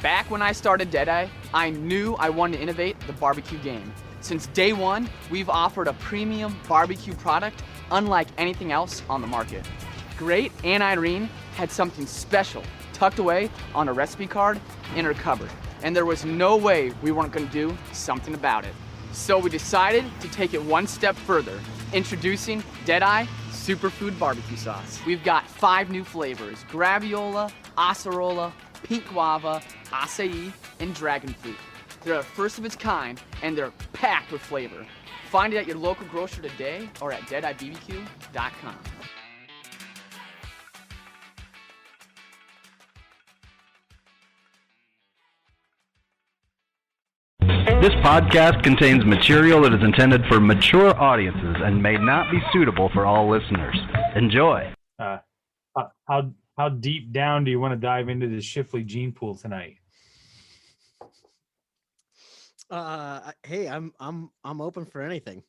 Back when I started Deadeye, I knew I wanted to innovate the barbecue game. Since day one, we've offered a premium barbecue product unlike anything else on the market. Great Aunt Irene had something special tucked away on a recipe card in her cupboard, and there was no way we weren't going to do something about it. So we decided to take it one step further, introducing Deadeye Superfood Barbecue Sauce. We've got 5 new flavors: Graviola, Acerola, Pink Guava, Acai, and Dragon Fruit. They're the first of its kind, and they're packed with flavor. Find it at your local grocer today or at deadeyebbq.com. This podcast contains material that is intended for mature audiences and may not be suitable for all listeners. Enjoy. How deep down do you want to dive into the Shifley gene pool tonight? Hey, I'm open for anything.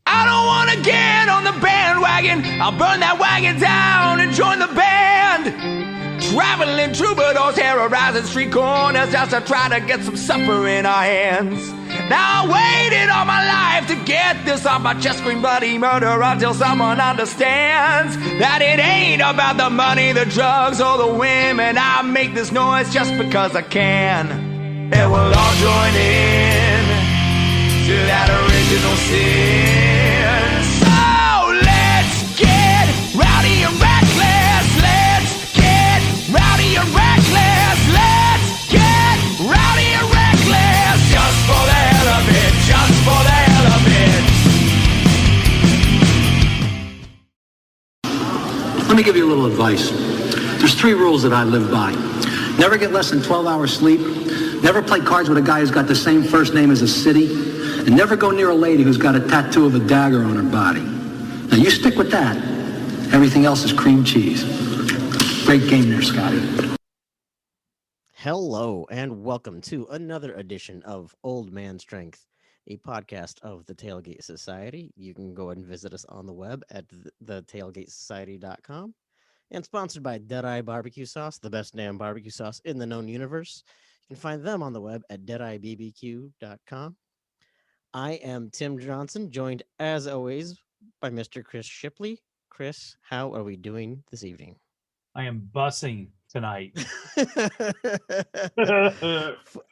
I don't want to get on the bandwagon. I'll burn that wagon down and join the band. Traveling troubadours terrorizing street corners just to try to get some supper in our hands. Now I waited all my life to get this off my chest, scream bloody murder until someone understands that it ain't about the money, the drugs, or the women. I make this noise just because I can, and we'll all join in to that original sin. So let's get rowdy and reckless. Let's get rowdy and reckless. Let's get rowdy and reckless. Just for the hell of it. Just for the hell of it. Let me give you a little advice. There's 3 rules that I live by. Never get less than 12 hours sleep. Never play cards with a guy who's got the same first name as a city. And never go near a lady who's got a tattoo of a dagger on her body. Now you stick with that. Everything else is cream cheese. Great game there, Scotty. Hello, and welcome to another edition of Old Man Strength, a podcast of the Tailgate Society. You can go and visit us on the web at thetailgatesociety.com, and sponsored by Deadeye Barbecue Sauce, the best damn barbecue sauce in the known universe. You can find them on the web at deadeyebbq.com. I am Tim Johnson, joined as always by Mr. Chris Shipley. Chris, how are we doing this evening? I am bussing tonight.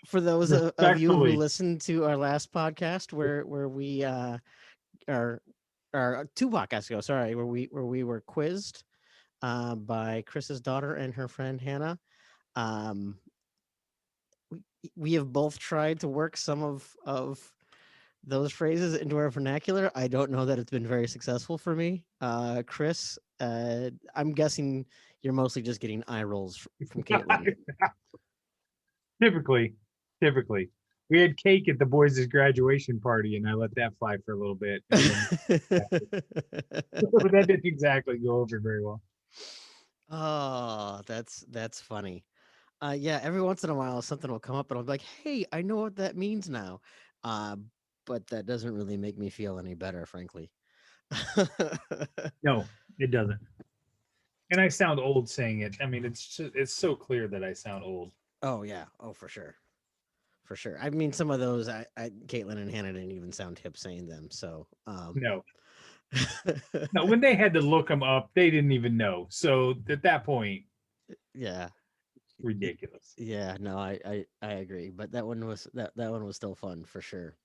For those of you who listened to our last podcast, where we are 2 podcasts ago, sorry, where we were quizzed by Chris's daughter and her friend Hannah. We have both tried to work some of those phrases into our vernacular. I don't know that it's been very successful for me. Chris, I'm guessing you're mostly just getting eye rolls from Caitlin. Typically. We had cake at the boys' graduation party, and I let that fly for a little bit. But that didn't exactly go over very well. Oh, that's funny. Yeah, every once in a while something will come up and I'll be like, hey, I know what that means now. But that doesn't really make me feel any better, frankly. No, it doesn't. And I sound old saying it. I mean, it's so clear that I sound old. Oh yeah. Oh, for sure. I mean, some of those, Caitlin and Hannah didn't even sound hip saying them. So no. No, when they had to look them up, they didn't even know. So at that point, yeah, ridiculous. Yeah, no, I agree. But that one was that one was still fun for sure.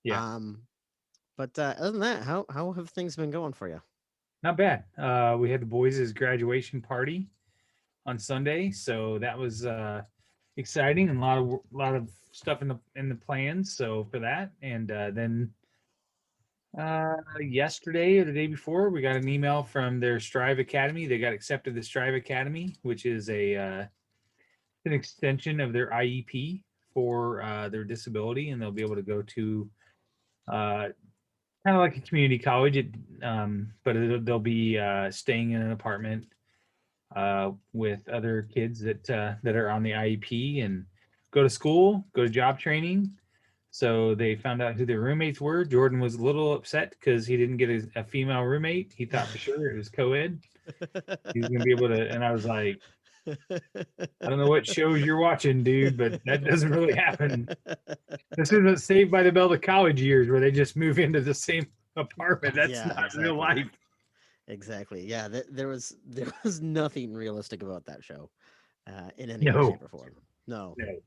Yeah. But other than that, how have things been going for you? Not bad. We had the boys' graduation party on Sunday, so that was exciting and a lot of stuff in the plans. So for that, and then yesterday or the day before, we got an email from their Strive Academy. They got accepted to Strive Academy, which is an extension of their IEP for their disability, and they'll be able to go to kind of like a community college, but they'll be staying in an apartment with other kids that are on the IEP and go to school, go to job training. So they found out who their roommates were. Jordan was a little upset because he didn't get a female roommate. He thought for sure it was co-ed. He was going to be able to, and I was like, I don't know what shows you're watching, dude, but that doesn't really happen. This isn't Saved by the Bell the college years where they just move into the same apartment. That's Yeah, not real exactly. life. Exactly. Yeah, there was nothing realistic about that show, in any way, No, shape, or form. No. no.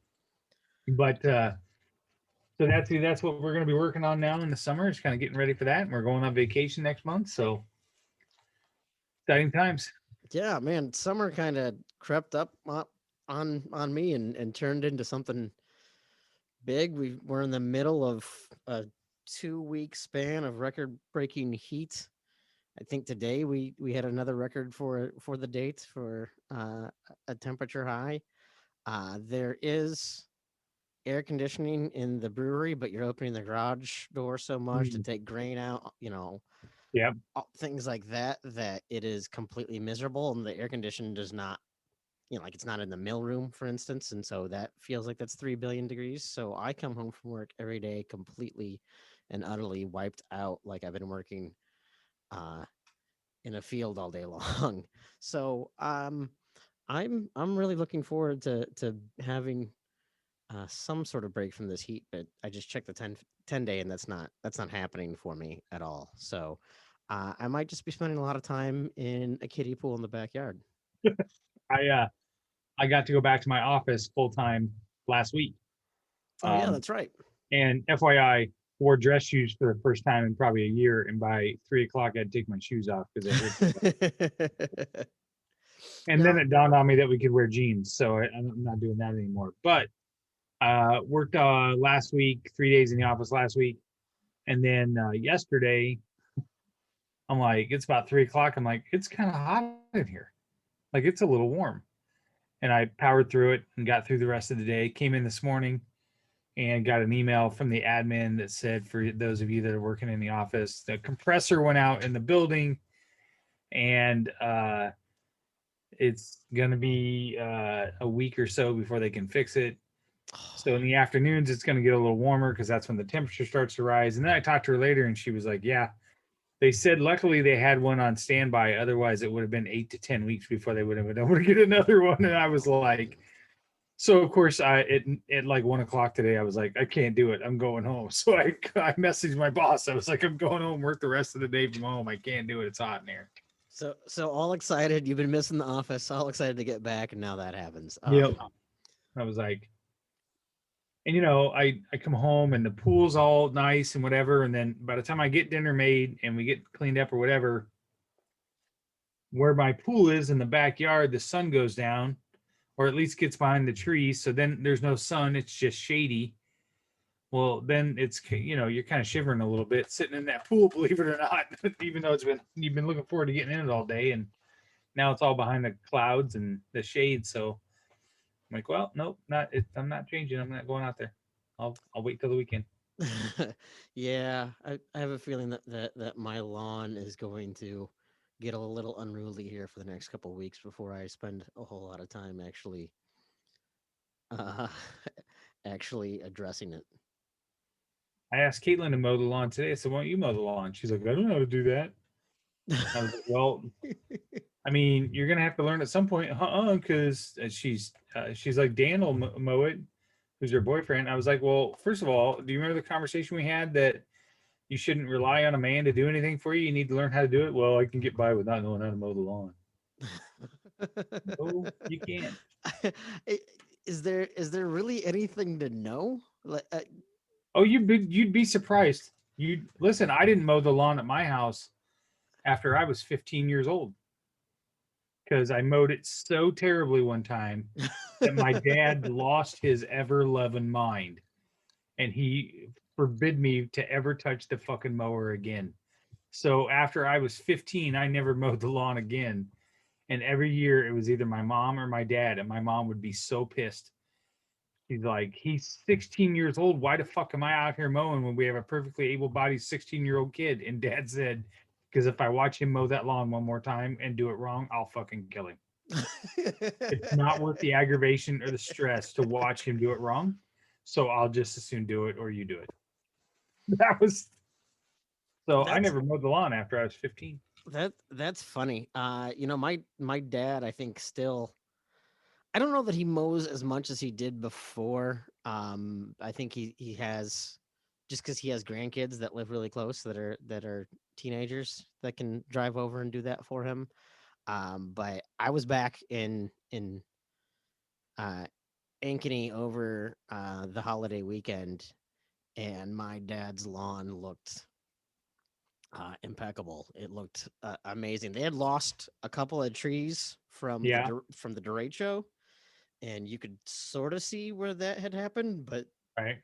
But so that's what we're going to be working on now in the summer. Is kind of getting ready for that. And we're going on vacation next month, so exciting times. Yeah, man, summer kind of crept up on me and turned into something big. We're in the middle of a 2 week span of record breaking heat. I think today we had another record for the date for a temperature high. There is air conditioning in the brewery, but you're opening the garage door so much to Mm, take grain out, yeah, things like that, that it is completely miserable, and the air conditioning does not, like it's not in the mill room, for instance, and so that feels like that's 3 billion degrees. So I come home from work every day completely and utterly wiped out, like I've been working uh, in a field all day long. So I'm really looking forward to having some sort of break from this heat, but I just checked the 10 day, and that's not happening for me at all. So I might just be spending a lot of time in a kiddie pool in the backyard. I got to go back to my office full time last week. Oh yeah, Um, that's right. and FYI, wore dress shoes for the first time in probably a year, and by 3 o'clock, I had to take my shoes off because it hurt. And then Now, it dawned on me that we could wear jeans, so I'm not doing that anymore. But worked last week, 3 days in the office last week, and then yesterday, I'm like, it's about 3 o'clock. I'm like, it's kind of hot in here, like it's a little warm, and I powered through it and got through the rest of the day. Came in this morning and got an email from the admin that said, for those of you that are working in the office, the compressor went out in the building, and it's going to be a week or so before they can fix it. So in the afternoons, it's going to get a little warmer because that's when the temperature starts to rise. And then I talked to her later, and she was like, "Yeah, they said luckily they had one on standby. Otherwise, it would have been 8 to 10 weeks before they would have been able to get another one." And I was like, "So of course, at like 1 o'clock today, I was like, I can't do it. I'm going home." So I messaged my boss. I was like, "I'm going home. Work the rest of the day from home. I can't do it. It's hot in here." so all excited. You've been missing the office. All excited to get back, and now that happens. Yep. I was like, and I come home and the pool's all nice and whatever, and then by the time I get dinner made and we get cleaned up or whatever, where my pool is in the backyard, the sun goes down, or at least gets behind the trees, so then there's no sun, it's just shady. Well, then you're kind of shivering a little bit sitting in that pool, believe it or not, even though you've been looking forward to getting in it all day, and now it's all behind the clouds and the shade. So I'm like, well, nope, I'm not changing. I'm not going out there. I'll wait till the weekend. Yeah, I have a feeling that my lawn is going to get a little unruly here for the next couple of weeks before I spend a whole lot of time uh, actually addressing it. I asked Caitlin to mow the lawn today. I said, "Why don't you mow the lawn?" She's like, "I don't know how to do that." I was like, "Well, I mean, you're gonna have to learn at some point, because she's like, Dan will mow it, who's her boyfriend." I was like, "Well, first of all, do you remember the conversation we had that you shouldn't rely on a man to do anything for you? You need to learn how to do it." "Well, I can get by with not knowing how to mow the lawn." "Oh, you can't." I- is there really anything to know? Like, Oh, you'd be surprised. You listen. I didn't mow the lawn at my house after I was 15 years old because I mowed it so terribly one time that my dad lost his ever loving mind, and he forbid me to ever touch the fucking mower again. So after I was 15, I never mowed the lawn again. And every year it was either my mom or my dad, and my mom would be so pissed. He's like, "He's 16 years old. Why the fuck am I out here mowing when we have a perfectly able-bodied 16-year-old kid?" And Dad said, "Because if I watch him mow that lawn one more time and do it wrong, I'll fucking kill him. It's not worth the aggravation or the stress to watch him do it wrong. So I'll just as soon do it or you do it." That was so I that's never mowed the lawn after I was 15. that's funny. My dad, I think, still I don't know that he mows as much as he did before. I think he has, just because he has grandkids that live really close that are teenagers that can drive over and do that for him. But I was back in uh, Ankeny over the holiday weekend, and my dad's lawn looked impeccable. It looked amazing. They had lost a couple of trees from Yeah. from the derecho, and you could sort of see where that had happened, but Right.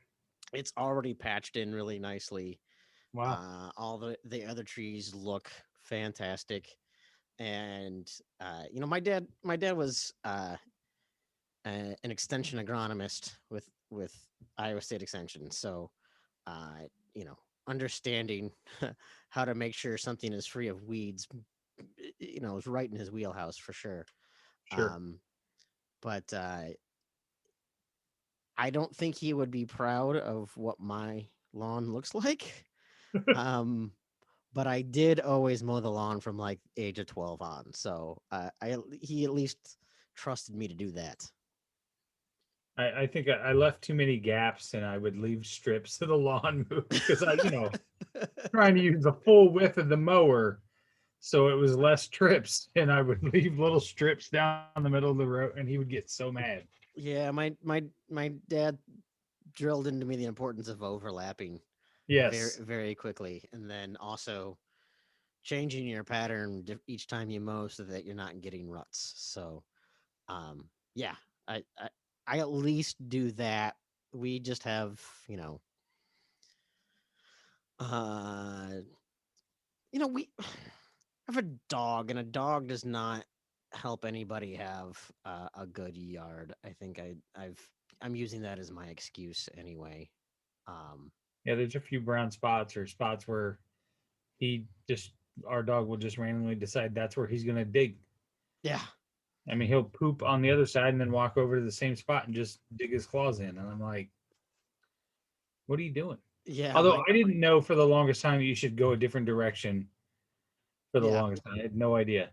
it's already patched in really nicely. Wow. All the other trees look fantastic, and my dad was an extension agronomist with Iowa State Extension, so you know, understanding how to make sure something is free of weeds, is right in his wheelhouse for sure. Sure. But I don't think he would be proud of what my lawn looks like. um, but I did always mow the lawn from like age of 12 on, so he at least trusted me to do that. I think I left too many gaps, and I would leave strips to the lawn move because trying to use the full width of the mower, so it was less trips, and I would leave little strips down the middle of the road, and he would get so mad. Yeah, my dad drilled into me the importance of overlapping very Yes. very quickly, and then also changing your pattern each time you mow so that you're not getting ruts. So, yeah, I I at least do that. We just have, uh, we have a dog, and a dog does not help anybody have a good yard. I think I'm using that as my excuse anyway. Um, Yeah, there's a few brown spots or spots where he just our dog will just randomly decide that's where he's gonna dig. yeah, I mean, he'll poop on the other side and then walk over to the same spot and just dig his claws in. And I'm like, what are you doing? yeah, Although I didn't know for the longest time that you should go a different direction for the yeah, longest time. I had no idea.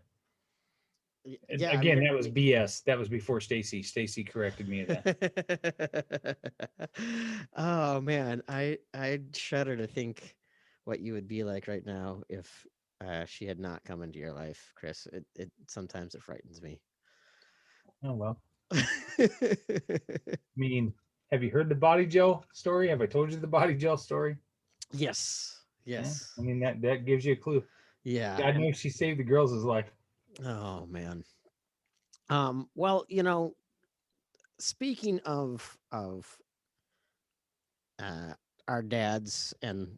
And yeah. again, that was BS. That was before Stacy. Stacy corrected me of that. Oh man, I shudder to think what you would be like right now if she had not come into your life, Chris. It sometimes it frightens me. Oh well. I mean, have you heard the body gel story? Have I told you the body gel story? Yes, Yeah. yes, I mean that gives you a clue. yeah. God knows she saved the girls' life. Oh man. Well, speaking of uh our dads and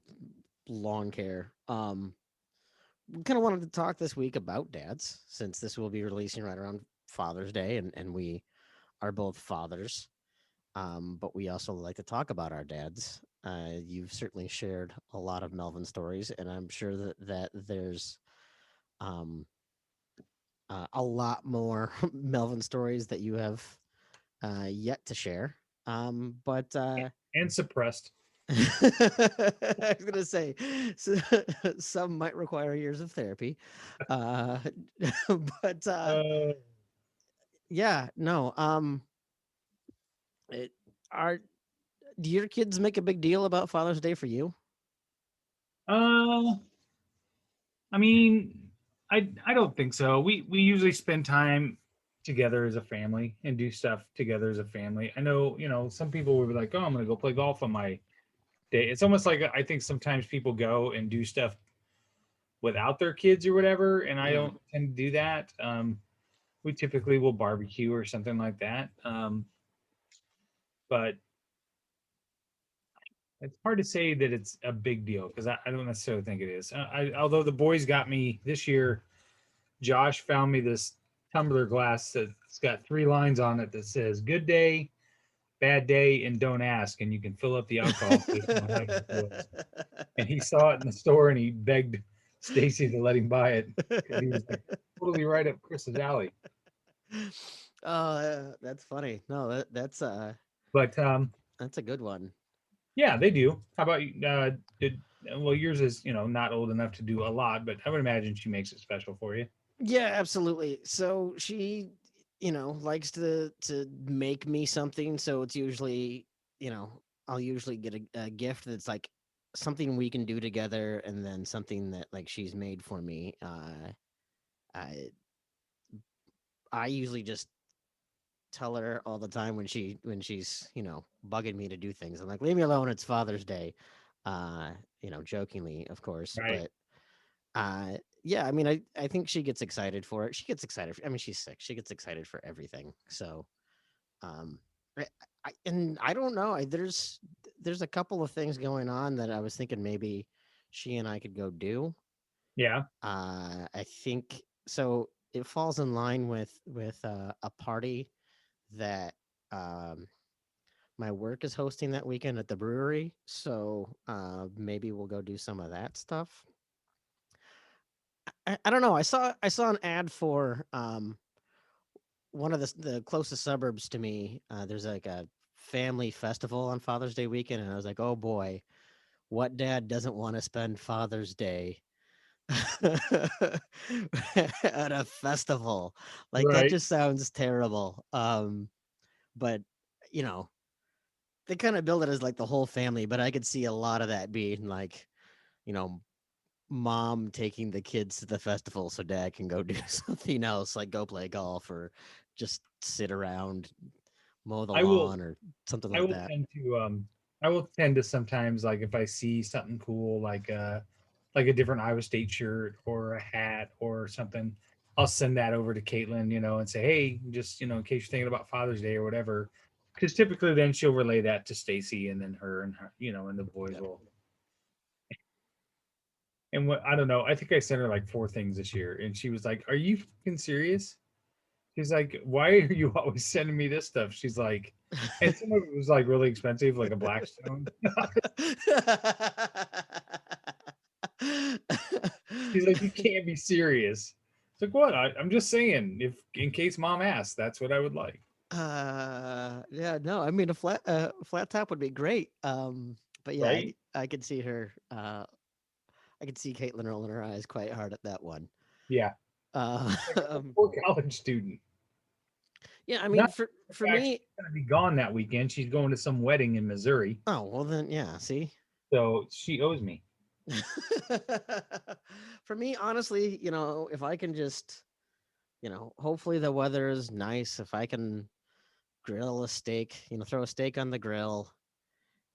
lawn care, we kind of wanted to talk this week about dads, since this will be releasing right around Father's Day, and we are both fathers. But we also like to talk about our dads. You've certainly shared a lot of Melvin stories, and I'm sure that there's um, a lot more Melvin stories that you have yet to share. But And suppressed. I was gonna say, some might require years of therapy, uh, but Uh, yeah, no. It, are Do your kids make a big deal about Father's Day for you? uh, I mean, I don't think so. We usually spend time together as a family and do stuff together as a family. I know, some people will be like, "Oh, I'm gonna go play golf on my day." It's almost like I think sometimes people go and do stuff without their kids or whatever, and I Mm. don't tend to do that. We typically will barbecue or something like that. But it's hard to say that it's a big deal because I don't necessarily think it is. Although the boys got me this year, Josh found me this tumbler glass that's got 3 lines on it that says "Good day, bad day, and don't ask," and you can fill up the alcohol based on how you feel. And he saw it in the store and he begged Stacy to let him buy it because he was like totally right up Chris's alley. Oh, that's funny. No, But that's a good one. yeah, they do. How about you? Well, yours is not old enough to do a lot, but I would imagine she makes it special for you. Yeah, absolutely. So likes to make me something. So it's usually, I'll usually get a gift that's like something we can do together, and then something that like she's made for me. I I usually just tell her all the time when she's bugging me to do things. I'm like, leave me alone. It's Father's Day, jokingly, of course, Right. but yeah, I mean, I think she gets excited for it. She gets excited. I mean, she's 6. She gets excited for everything. So Um, I, and I don't know. There's a couple of things going on that I was thinking maybe she and I could go do. Yeah. I think so. It falls in line with a party that um, my work is hosting that weekend at the brewery. So maybe we'll go do some of that stuff. I don't know. I saw an ad for one of the closest suburbs to me. There's like a family festival on Father's Day weekend, and I was like, oh boy, what dad doesn't want to spend Father's Day at a festival? Like that Right. just sounds terrible. But you know, they kind of build it as like the whole family, but I could see a lot of that being like, you know, mom taking the kids to the festival so dad can go do something else, like go play golf or just sit around, mow the I will. lawn or something I like will that. tend to. I will tend to sometimes, like, if I see something cool, like a different Iowa State shirt or a hat or something, I'll send that over to Caitlin, and say, hey, just in case you're thinking about Father's Day or whatever, because typically then she'll relay that to Stacy, and then her, and the boys Yep. will. And what I don't know, I think I sent her like 4 things this year, and she was like, "Are you fucking serious?" She's like, "Why are you always sending me this stuff?" She's like, and some of it was like really expensive, like a Blackstone. She's like, "You can't be serious." It's like, "What? I'm just saying, if in case mom asks, that's what I would like." Yeah, no, I mean a flat top would be great. But yeah, Right? I could see her. I could see Caitlin rolling her eyes quite hard at that one. Yeah. Uh, Like, I'm a um, poor college student. yeah, I mean Not for the fact she's me. gonna be gone that weekend. She's going to some wedding in Missouri, Oh well, then yeah. See, so she owes me. for me, honestly, if I can just, hopefully the weather is nice. If I can grill a steak, throw a steak on the grill,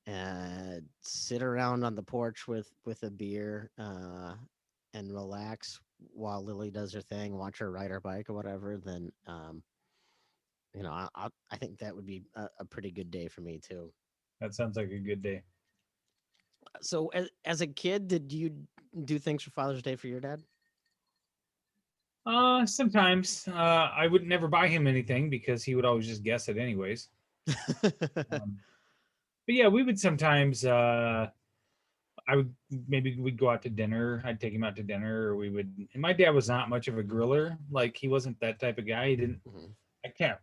and sit around on the porch with a beer, and relax while Lily does her thing, watch her ride her bike or whatever, then I think that would be a pretty good day for me too. That sounds like a good day. So as a kid, did you do things for Father's Day for your dad? Sometimes I would never buy him anything because he would always just guess it anyways. Um, but yeah, we would sometimes. I would maybe we'd go out to dinner. I'd take him out to dinner, or we would. And my dad was not much of a griller. Like he wasn't that type of guy. He didn't. Mhm. I can't.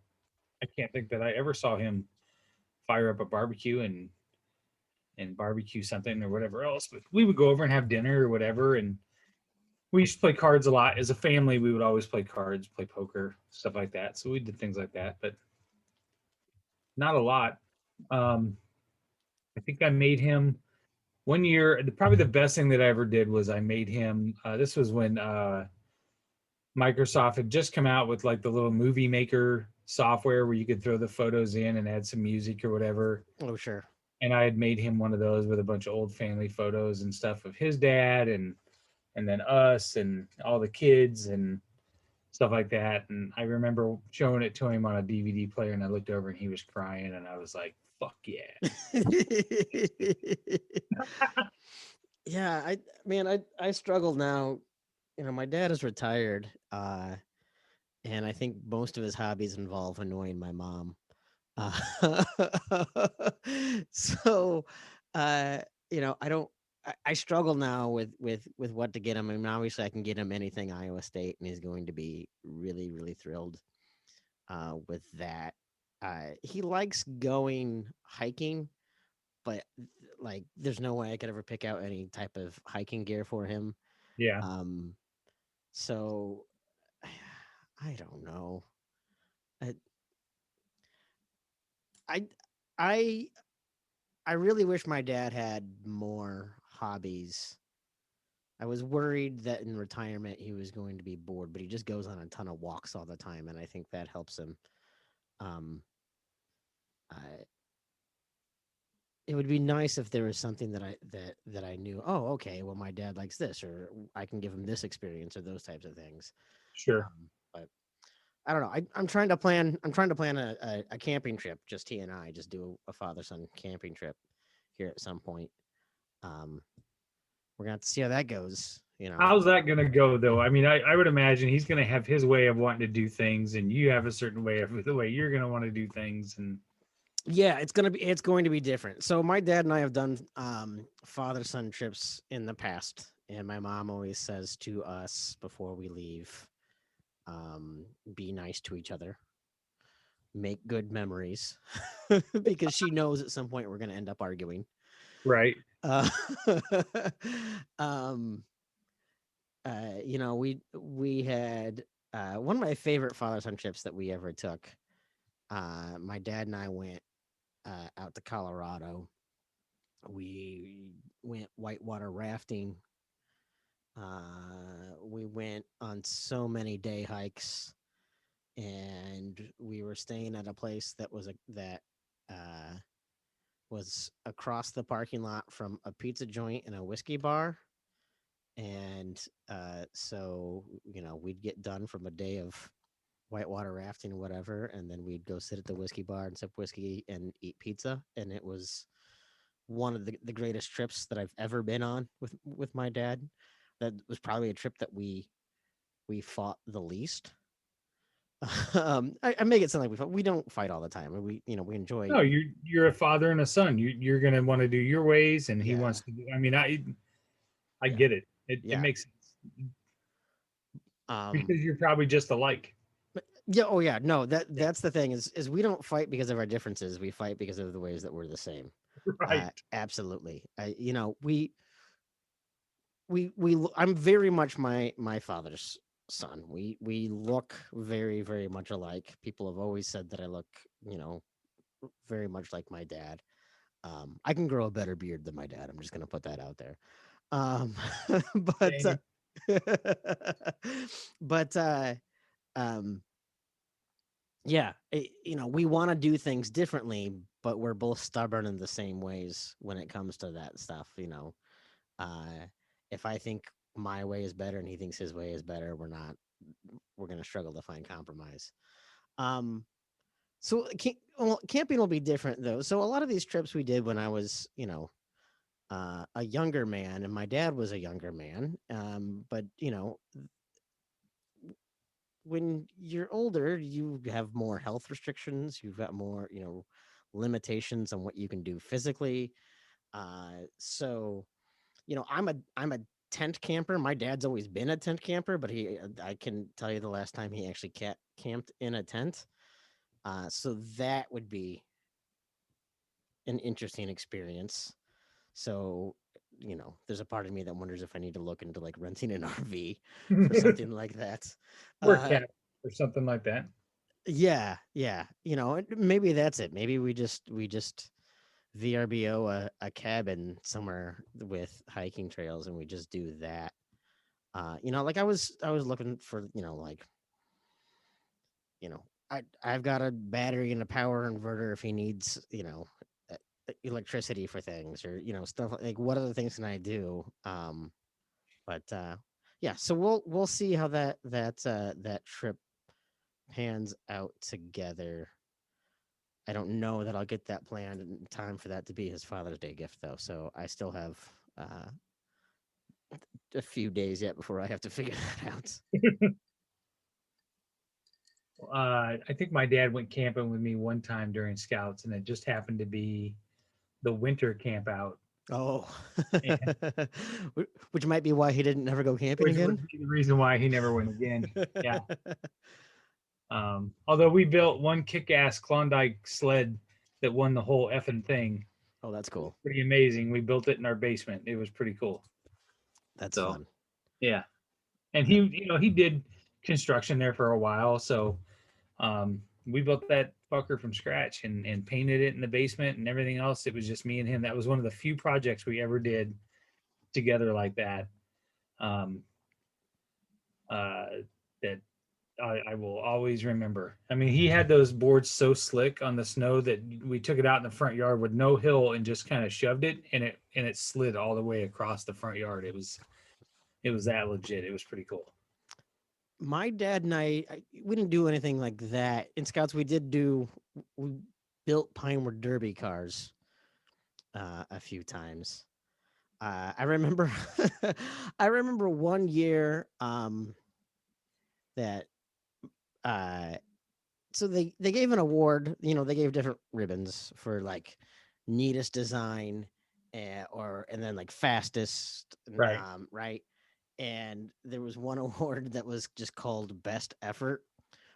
I can't think that I ever saw him fire up a barbecue and barbecue something or whatever else. But we would go over and have dinner or whatever, and we used to play cards a lot as a family. We would always play cards, play poker, stuff like that. So we did things like that, but not a lot. Um, I think I made him one year. Probably the best thing that I ever did was I made him. This was when Microsoft had just come out with like the little movie maker software where you could throw the photos in and add some music or whatever. Oh, sure. And I had made him one of those with a bunch of old family photos and stuff of his dad and then us and all the kids and stuff like that. And I remember showing it to him on a DVD player, and I looked over and he was crying, and I was like, "Fuck yeah!" Yeah, I struggle now. My dad is retired, and I think most of his hobbies involve annoying my mom. Uh, so, uh, I don't. I struggle now with what to get him. I mean, obviously, I can get him anything Iowa State, and he's going to be really, really thrilled with that. He likes going hiking, but like, there's no way I could ever pick out any type of hiking gear for him. Yeah, Um, so I don't know. I I I I really wish my dad had more hobbies. I was worried that in retirement he was going to be bored, but he just goes on a ton of walks all the time, and I think that helps him. Um, I, it would be nice if there was something that I knew. Oh, okay. Well, my dad likes this, or I can give him this experience, or those types of things. Sure. But I don't know. I'm trying to plan. I'm trying to plan a camping trip. Just he and I just do a father son camping trip here at some point. Um, we're gonna have to see how that goes. You know. How's that going to go, though? I mean, I would imagine he's going to have his way of wanting to do things, and you have a certain way of the way you're going to want to do things. And Yeah, it's going to be different. So my dad and I have done father son trips in the past, and my mom always says to us before we leave, be nice to each other, make good memories, because she knows at some point we're going to end up arguing. right, Uh, um, you know, we had one of my favorite father son trips that we ever took. My dad and I went out to Colorado. We went whitewater rafting. We went on so many day hikes, and we were staying at a place that uh, was across the parking lot from a pizza joint and a whiskey bar. And so you know, we'd get done from a day of whitewater rafting or whatever, and then we'd go sit at the whiskey bar and sip whiskey and eat pizza. And it was one of the greatest trips that I've ever been on with my dad. That was probably a trip that we fought the least. I make it sound like we don't fight all the time. We we enjoy. no, you're a father and a son. You're going to want to do your ways, and he Yeah, wants to. I mean, I yeah, get it. It yeah. makes sense Um, because you're probably just alike. but yeah, oh yeah, no, that's the thing is we don't fight because of our differences. We fight because of the ways that we're the same. Right. Absolutely. You know, I'm very much my father's son. We look very much alike. People have always said that I look, you know, very much like my dad. I can grow a better beard than my dad. I'm just gonna put that out there. Um, but Same. but um, yeah, you know, we want to do things differently, but we're both stubborn in the same ways when it comes to that stuff. You know, if I think my way is better and he thinks his way is better, we're going to struggle to find compromise. Um, so camping will be different though. So a lot of these trips we did when I was, you know, a younger man, and my dad was a younger man. But you know, when you're older, you have more health restrictions. You've got more, you know, limitations on what you can do physically. So you know, I'm a tent camper. My dad's always been a tent camper, but I can tell you the last time he actually camped in a tent. So that would be an interesting experience. So, you know, there's a part of me that wonders if I need to look into like renting an RV for something like that. Work Uh, cat or something like that. yeah, yeah. You know, maybe that's it. Maybe we just VRBO a cabin somewhere with hiking trails, and we just do that. You know, like I was looking for, you know, like, you know, I've got a battery and a power inverter if he needs, you know, electricity for things, or you know, stuff like what other things can I do? But yeah, so we'll see how that trip pans out together. I don't know that I'll get that planned in time for that to be his Father's Day gift though. So I still have a few days yet before I have to figure that out. I think my dad went camping with me one time during Scouts, and it just happened to be the winter camp out, Oh, and which might be why he didn't ever go camping which again. would be the reason why he never went again. Yeah. Although we built one kick-ass Klondike sled that won the whole effing thing. Oh, that's cool. Pretty amazing. We built it in our basement. It was pretty cool. That's So fun. yeah, and he did construction there for a while. So we built that fucker from scratch and painted it in the basement and everything else. It was just me and him. That was one of the few projects we ever did together like that. Um, that I will always remember. I mean, he had those boards so slick on the snow that we took it out in the front yard with no hill and just kind of shoved it, and it slid all the way across the front yard. It was that legit. It was pretty cool. My dad and we didn't do anything like that. In Scouts, we built Pinewood Derby cars a few times. I remember I remember one year that so they gave an award, they gave different ribbons for like neatest design and then like fastest, Right. right? And there was one award that was just called best effort,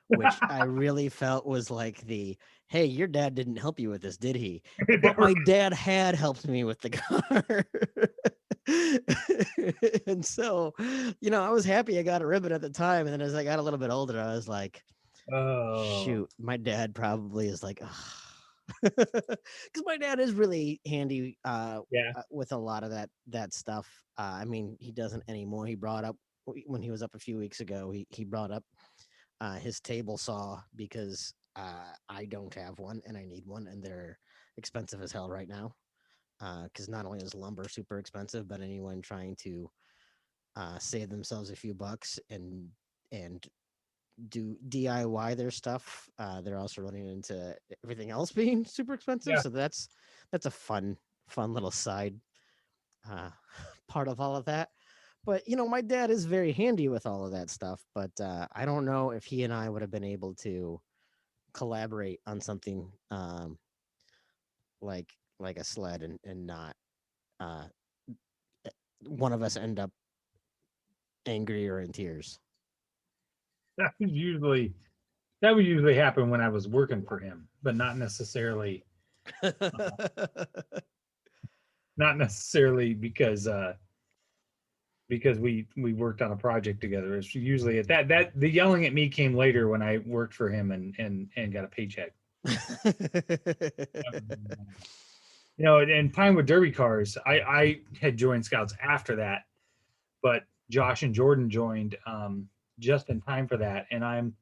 which I really felt was like hey, your dad didn't help you with this, did he? But my dad had helped me with the car. And so, I was happy I got a ribbon at the time. And then as I got a little bit older, I was like, shoot, my dad probably is like, because my dad is really handy with a lot of that stuff. I mean, he doesn't anymore. He brought up when he was up a few weeks ago, he brought up his table saw because I don't have one and I need one, and they're expensive as hell right now. Because not only is lumber super expensive, but anyone trying to save themselves a few bucks and do DIY their stuff, they're also running into everything else being super expensive. Yeah. So that's a fun little side part of all of that. But my dad is very handy with all of that stuff. But I don't know if he and I would have been able to collaborate on something like a sled and not one of us end up angry or in tears. That would usually happen when I was working for him, but not necessarily because we worked on a project together. It's usually at that the yelling at me came later when I worked for him and got a paycheck. And Pinewood Derby cars, I had joined Scouts after that, but Josh and Jordan joined just in time for that, and I'm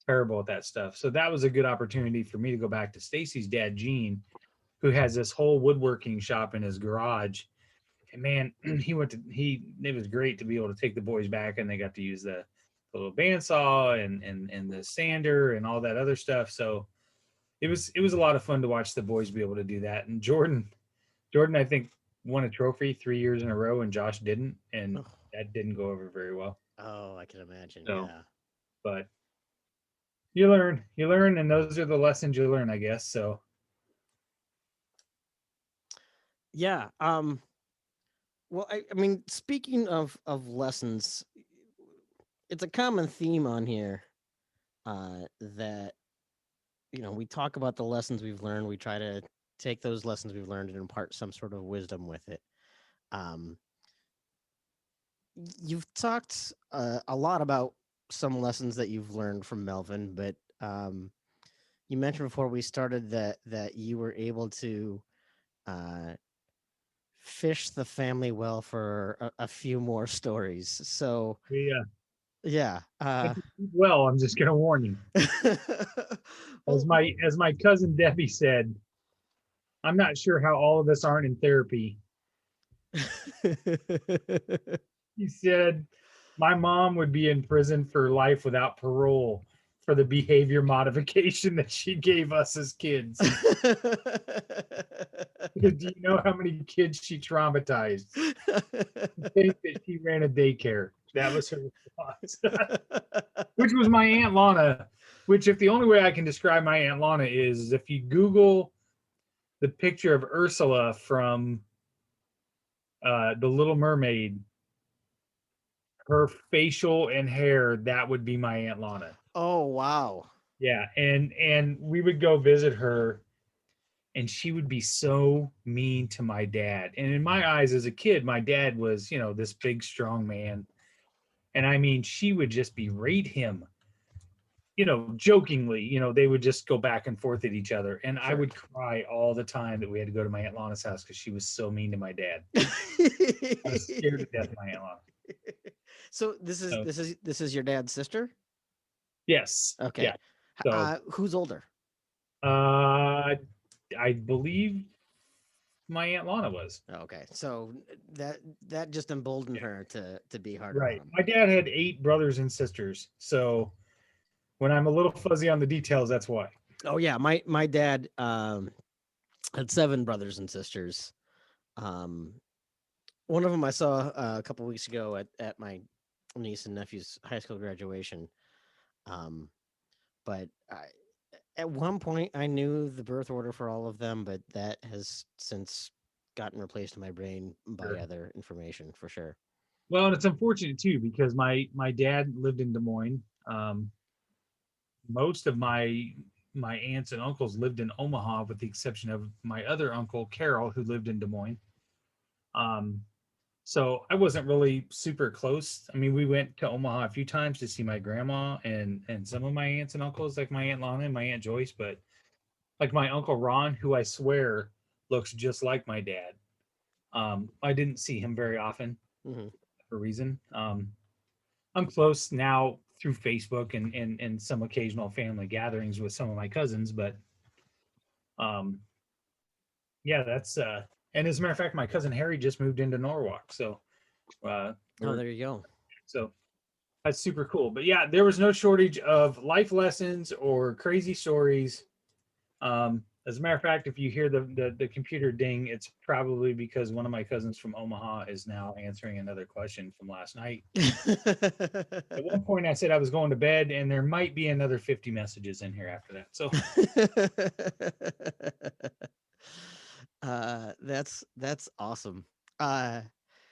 terrible at that stuff. So that was a good opportunity for me to go back to Stacy's dad, Gene, who has this whole woodworking shop in his garage. And man, it was great to be able to take the boys back, and they got to use the little bandsaw and the sander and all that other stuff. So it was a lot of fun to watch the boys be able to do that. And Jordan, I think, won a trophy 3 years in a row, and Josh didn't, and that didn't go over very well. Oh, I can imagine. So, yeah. But you learn, and those are the lessons you learn, I guess. So. Yeah. Well, I mean, speaking of lessons, it's a common theme on here that we talk about the lessons we've learned. We try to take those lessons we've learned and impart some sort of wisdom with it. You've talked a lot about some lessons that you've learned from Melvin, but you mentioned before we started that you were able to fish the family well for a few more stories. So yeah. Well, I'm just gonna warn you. As my cousin Debbie said, I'm not sure how all of us aren't in therapy. He said my mom would be in prison for life without parole for the behavior modification that she gave us as kids. Do you know how many kids she traumatized? I think that she ran a daycare. That was her response. Which was my Aunt Lana, which, if the only way I can describe my Aunt Lana is if you Google the picture of Ursula from The Little Mermaid, her facial and hair, that would be my Aunt Lana. Oh, wow. Yeah, and we would go visit her, and she would be so mean to my dad. And in my eyes as a kid, my dad was, this big, strong man. And I mean, she would just berate him jokingly, they would just go back and forth at each other. And I Sure. would cry all the time that we had to go to my Aunt Lana's house because she was so mean to my dad. I was scared to death of my Aunt Lana. So this So, is your dad's sister? yes. Okay. Yeah. So Who's older? I believe my Aunt Lana was. Okay. So that just emboldened her to be harder on Right. him. My dad had 8 brothers and sisters. So when I'm a little fuzzy on the details, that's why. Oh yeah, my dad had 7 brothers and sisters. One of them I saw a couple weeks ago at my niece and nephew's high school graduation. But at one point I knew the birth order for all of them, but that has since gotten replaced in my brain by Sure. other information for sure. Well, and it's unfortunate too because my dad lived in Des Moines. Most of my aunts and uncles lived in Omaha, with the exception of my other uncle Carol, who lived in Des Moines. So I wasn't really super close. I mean, we went to Omaha a few times to see my grandma and some of my aunts and uncles, like my Aunt Lana and my Aunt Joyce, but like my Uncle Ron, who I swear looks just like my dad. I didn't see him very often Mm-hmm. for a reason. I'm close now through Facebook and some occasional family gatherings with some of my cousins, but yeah, that's and as a matter of fact, my cousin Harry just moved into Norwalk, so Oh, there you go. so that's super cool. But yeah, there was no shortage of life lessons or crazy stories. As a matter of fact, if you hear the computer ding, it's probably because one of my cousins from Omaha is now answering another question from last night. At one point, I said I was going to bed, and there might be another 50 messages in here after that. So that's awesome. so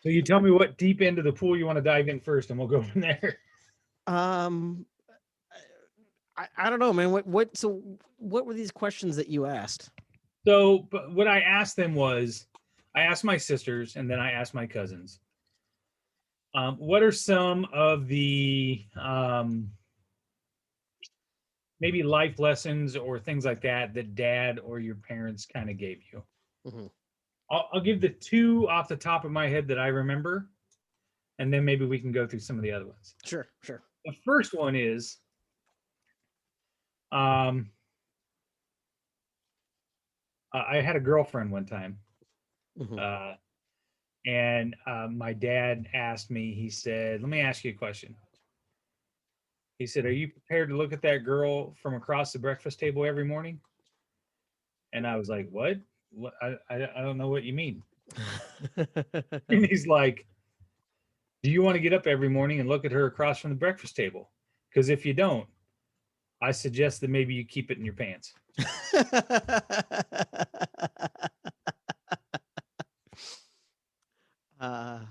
you tell me what deep end of the pool you want to dive in first, and we'll go from there. Um, I don't know, man. What were these questions that you asked? So, but what I asked them was, I asked my sisters, and then I asked my cousins, what are some of the maybe life lessons or things like that that dad or your parents kind of gave you? Mhm. I'll give the 2 off the top of my head that I remember, and then maybe we can go through some of the other ones. Sure. The first one is, I had a girlfriend one time, Mhm. and my dad asked me. He said, "Let me ask you a question." He said, "Are you prepared to look at that girl from across the breakfast table every morning?" And I was like, "What? What? I don't know what you mean." And he's like, "Do you want to get up every morning and look at her across from the breakfast table? Because if you don't, I suggest that maybe you keep it in your pants." Sound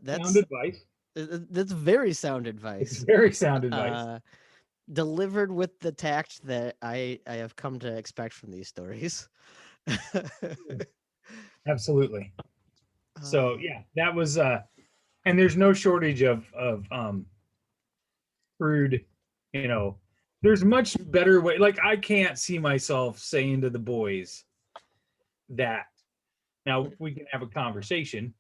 That's advice. that's very sound It's advice. very sound advice. Delivered with the tact that I have come to expect from these stories. Absolutely. So yeah, that was and there's no shortage of crude, you know, there's much better way. Like I can't see myself saying to the boys that now we can have a conversation,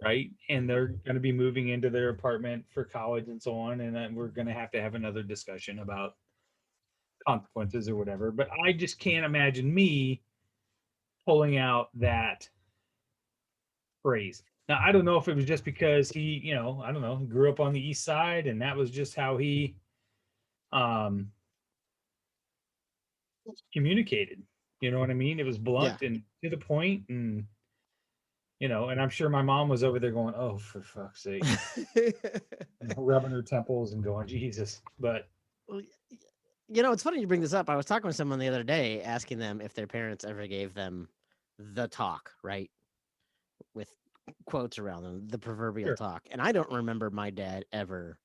right? And they're going to be moving into their apartment for college and so on, and then we're going to have another discussion about consequences or whatever. But I just can't imagine me pulling out that phrase. Now I don't know if it was just because he, I don't know, grew up on the east side and that was just how he um communicated. You know what I mean? It was blunt and to the point, and and I'm sure my mom was over there going, "Oh, for fuck's sake," rubbing her temples and going, "Jesus." But Well, it's funny you bring this up. I was talking with someone the other day, asking them if their parents ever gave them the talk, right? With quotes around them, the proverbial sure, talk. And I don't remember my dad ever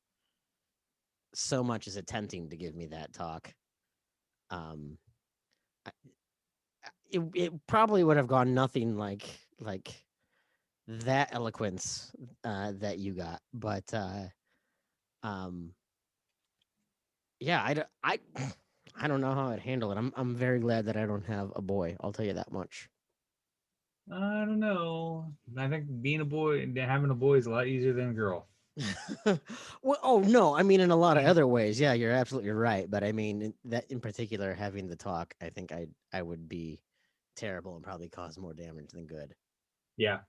so much as attempting to give me that talk. Um, it probably would have gone nothing like that eloquence that you got, but um, yeah, I don't know how I'd handle it. I'm very glad that I don't have a boy. I'll tell you that much. I don't know. I think being a boy and having a boy is a lot easier than a girl. Well, oh no, I mean in a lot of other ways. Yeah, you're absolutely right. But I mean that in particular, having the talk, I think I would be terrible and probably cause more damage than good. Yeah.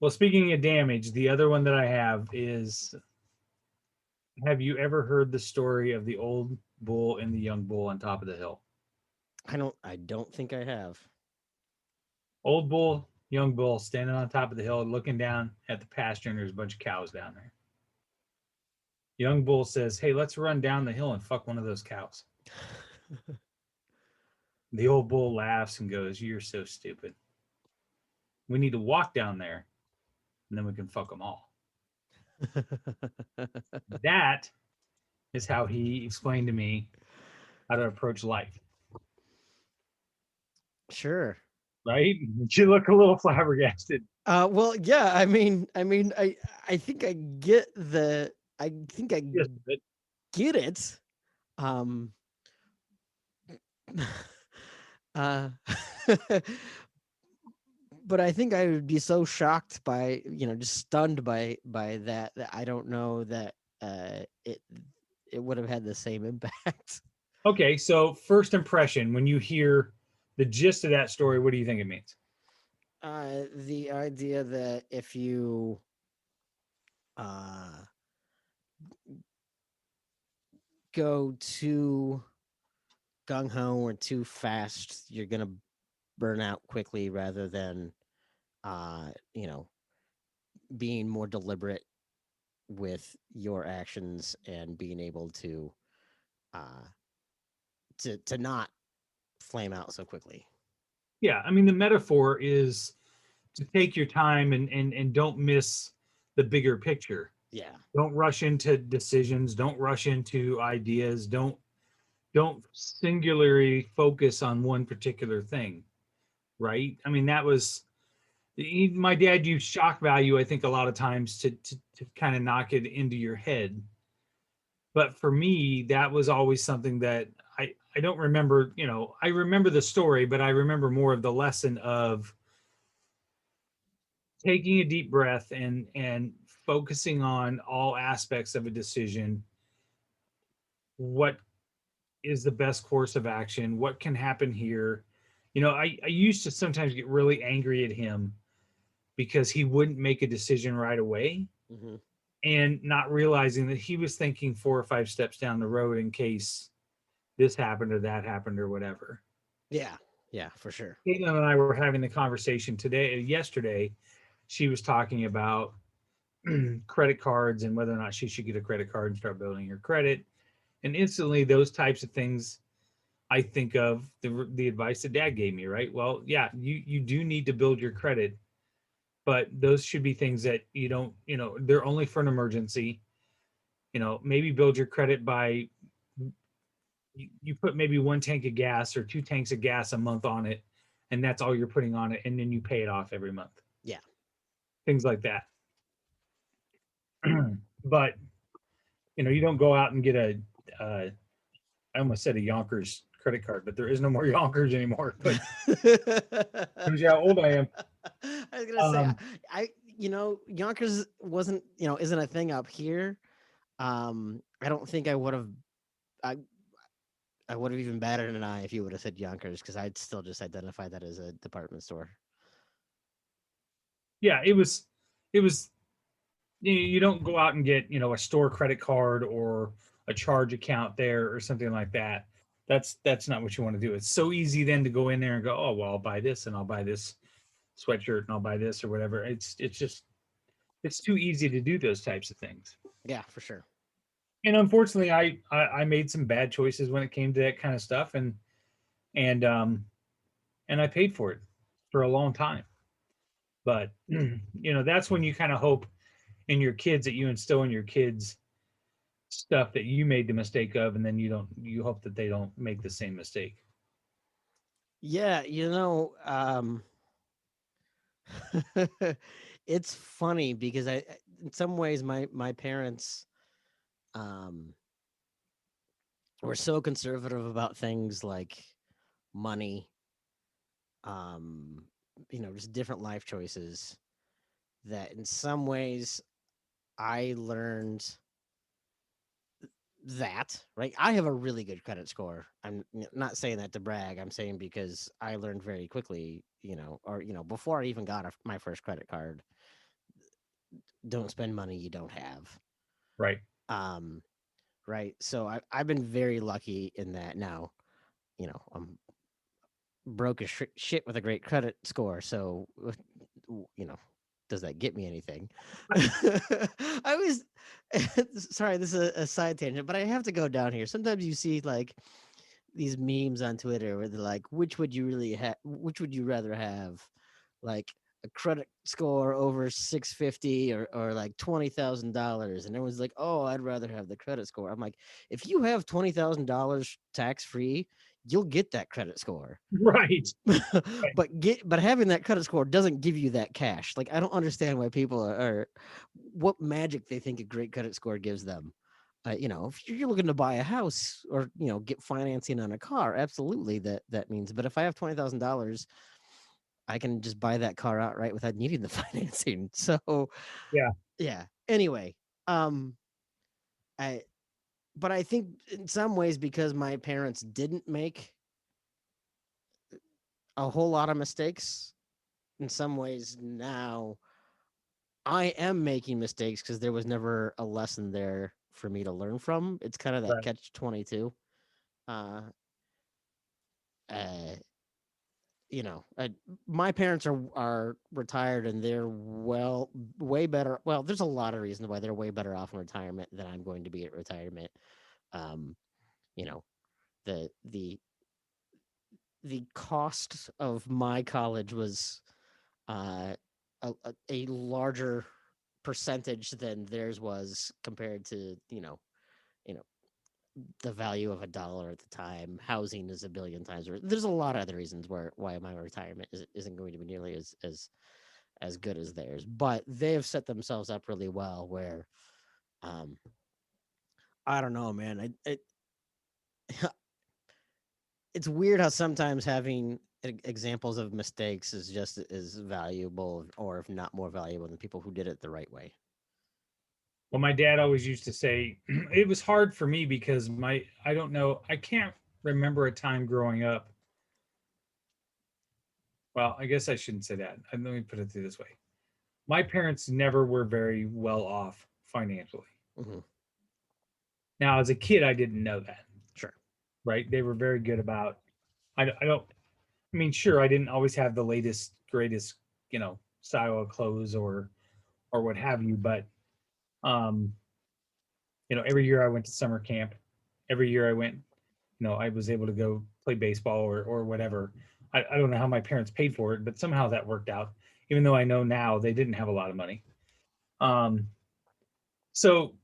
Well, speaking of damage, the other one that I have is, have you ever heard the story of the old bull and the young bull on top of the hill? I don't think I have. Old bull, young bull standing on top of the hill looking down at the pasture, and there's a bunch of cows down there. Young bull says, "Hey, let's run down the hill and fuck one of those cows." The old bull laughs and goes, "You're so stupid. We need to walk down there and then we can fuck them all." That is how he explained to me how to approach life. Sure. Right? You look a little flabbergasted. Well, yeah. I think I get the. I think I Yes, but get it. Um. uh. But I think I would be so shocked by, just stunned by that I don't know that it would have had the same impact. okay, so first impression, when you hear the gist of that story, what do you think it means? The idea that if you uh go too gung ho or too fast, you're gonna burn out quickly rather than uh, you know, being more deliberate with your actions and being able uh to not flame out so quickly. Yeah, I mean the metaphor is to take your time and don't miss the bigger picture. Yeah. Don't rush into decisions, don't rush into ideas, don't singularly focus on one particular thing, right? I mean that was my dad used shock value, I think, a lot of times to kind of knock it into your head. But for me, that was always something that I don't remember. I remember the story, but I remember more of the lesson of taking a deep breath and focusing on all aspects of a decision. What is the best course of action? What can happen here? I used to sometimes get really angry at him because he wouldn't make a decision right away, Hmm. and not realizing that he was thinking 4 or 5 steps down the road in case this happened or that happened or whatever. Yeah. Yeah, for sure. Caitlin and I were having the conversation yesterday. She was talking about credit cards and whether or not she should get a credit card and start building her credit. And instantly, those types of things, I think of the advice that Dad gave me. Right? Well, yeah, you do need to build your credit, but those should be things that you don't. They're only for an emergency. Maybe build your credit by you put maybe 1 tank of gas or 2 tanks of gas a month on it, and that's all you're putting on it, and then you pay it off every month. Yeah. Things like that. But you don't go out and get uh, I almost said a Yonkers credit card, but there is no more Yonkers anymore. But shows you how old I am. I was gonna say Yonkers isn't a thing up here. I don't think I I would have even batted an eye if you would have said Yonkers because I'd still just identify that as a department store. Yeah, it was you don't go out and get a store credit card or a charge account there or something like that. That's not what you want to do. It's so easy then to go in there and go, oh well, I'll buy this and I'll buy this sweatshirt and I'll buy this or whatever. It's too easy to do those types of things. Yeah, for sure. And unfortunately, I made some bad choices when it came to that kind of stuff, and and I paid for it for a long time. But that's when you kind of hope in your kids that you instill in your kids stuff that you made the mistake of, and then you hope that they don't make the same mistake. Yeah, it's funny because in some ways my parents um we're so conservative about things like money, um, just different life choices that in some ways I learned that, right? I have a really good credit score. I'm not saying that to brag. I'm saying because I learned very quickly, before I even got my first credit card, don't spend money you don't have. Right. Um, right. So I've been very lucky in that. Now, I'm broke as shit with a great credit score. So, you know, does that get me anything? I was sorry, this is a side tangent, but I have to go down here. Sometimes you see like these memes on Twitter where they're like, which would you really have? Which would you rather have? Like a credit score over 650 or like $20,000. And everyone's like, oh, I'd rather have the credit score. I'm like, if you have $20,000 tax free, you'll get that credit score. Right. but having that credit score doesn't give you that cash. Like I don't understand why people are what magic they think a great credit score gives them. If you're looking to buy a house or get financing on a car, absolutely that means. But if I have $20,000, I can just buy that car outright without needing the financing. So Yeah. yeah. Anyway, um, I but I think in some ways because my parents didn't make a whole lot of mistakes, in some ways now I am making mistakes because there was never a lesson there for me to learn from. It's kind of that Right. catch 22. Uh, uh, my parents are retired and they're way better. Well, there's a lot of reasons why they're way better off in retirement than I'm going to be at retirement. Um, you know, the the the cost of my college was uh, a larger percentage than theirs was compared to you know the value of a dollar at the time. Housing is a billion times. There's a lot of other reasons why my retirement isn't going to be nearly as good as theirs. But they have set themselves up really well. Where, um, I don't know, man. It's weird how sometimes having examples of mistakes is just as valuable, or if not more valuable, than people who did it the right way. Well, my dad always used to say it was hard for me because I don't know, I can't remember a time growing up. Well, I guess I shouldn't say that. Let me put it this way. My parents never were very well off financially. Hmm. Now, as a kid, I didn't know that, Sure. right? They were very good about, I don't, I mean, sure, I didn't always have the latest, greatest, style of clothes or what have you, but, um, every year I went to summer camp. Every year I went, I was able to go play baseball or whatever. I don't know how my parents paid for it, but somehow that worked out. Even though I know now they didn't have a lot of money. Um, so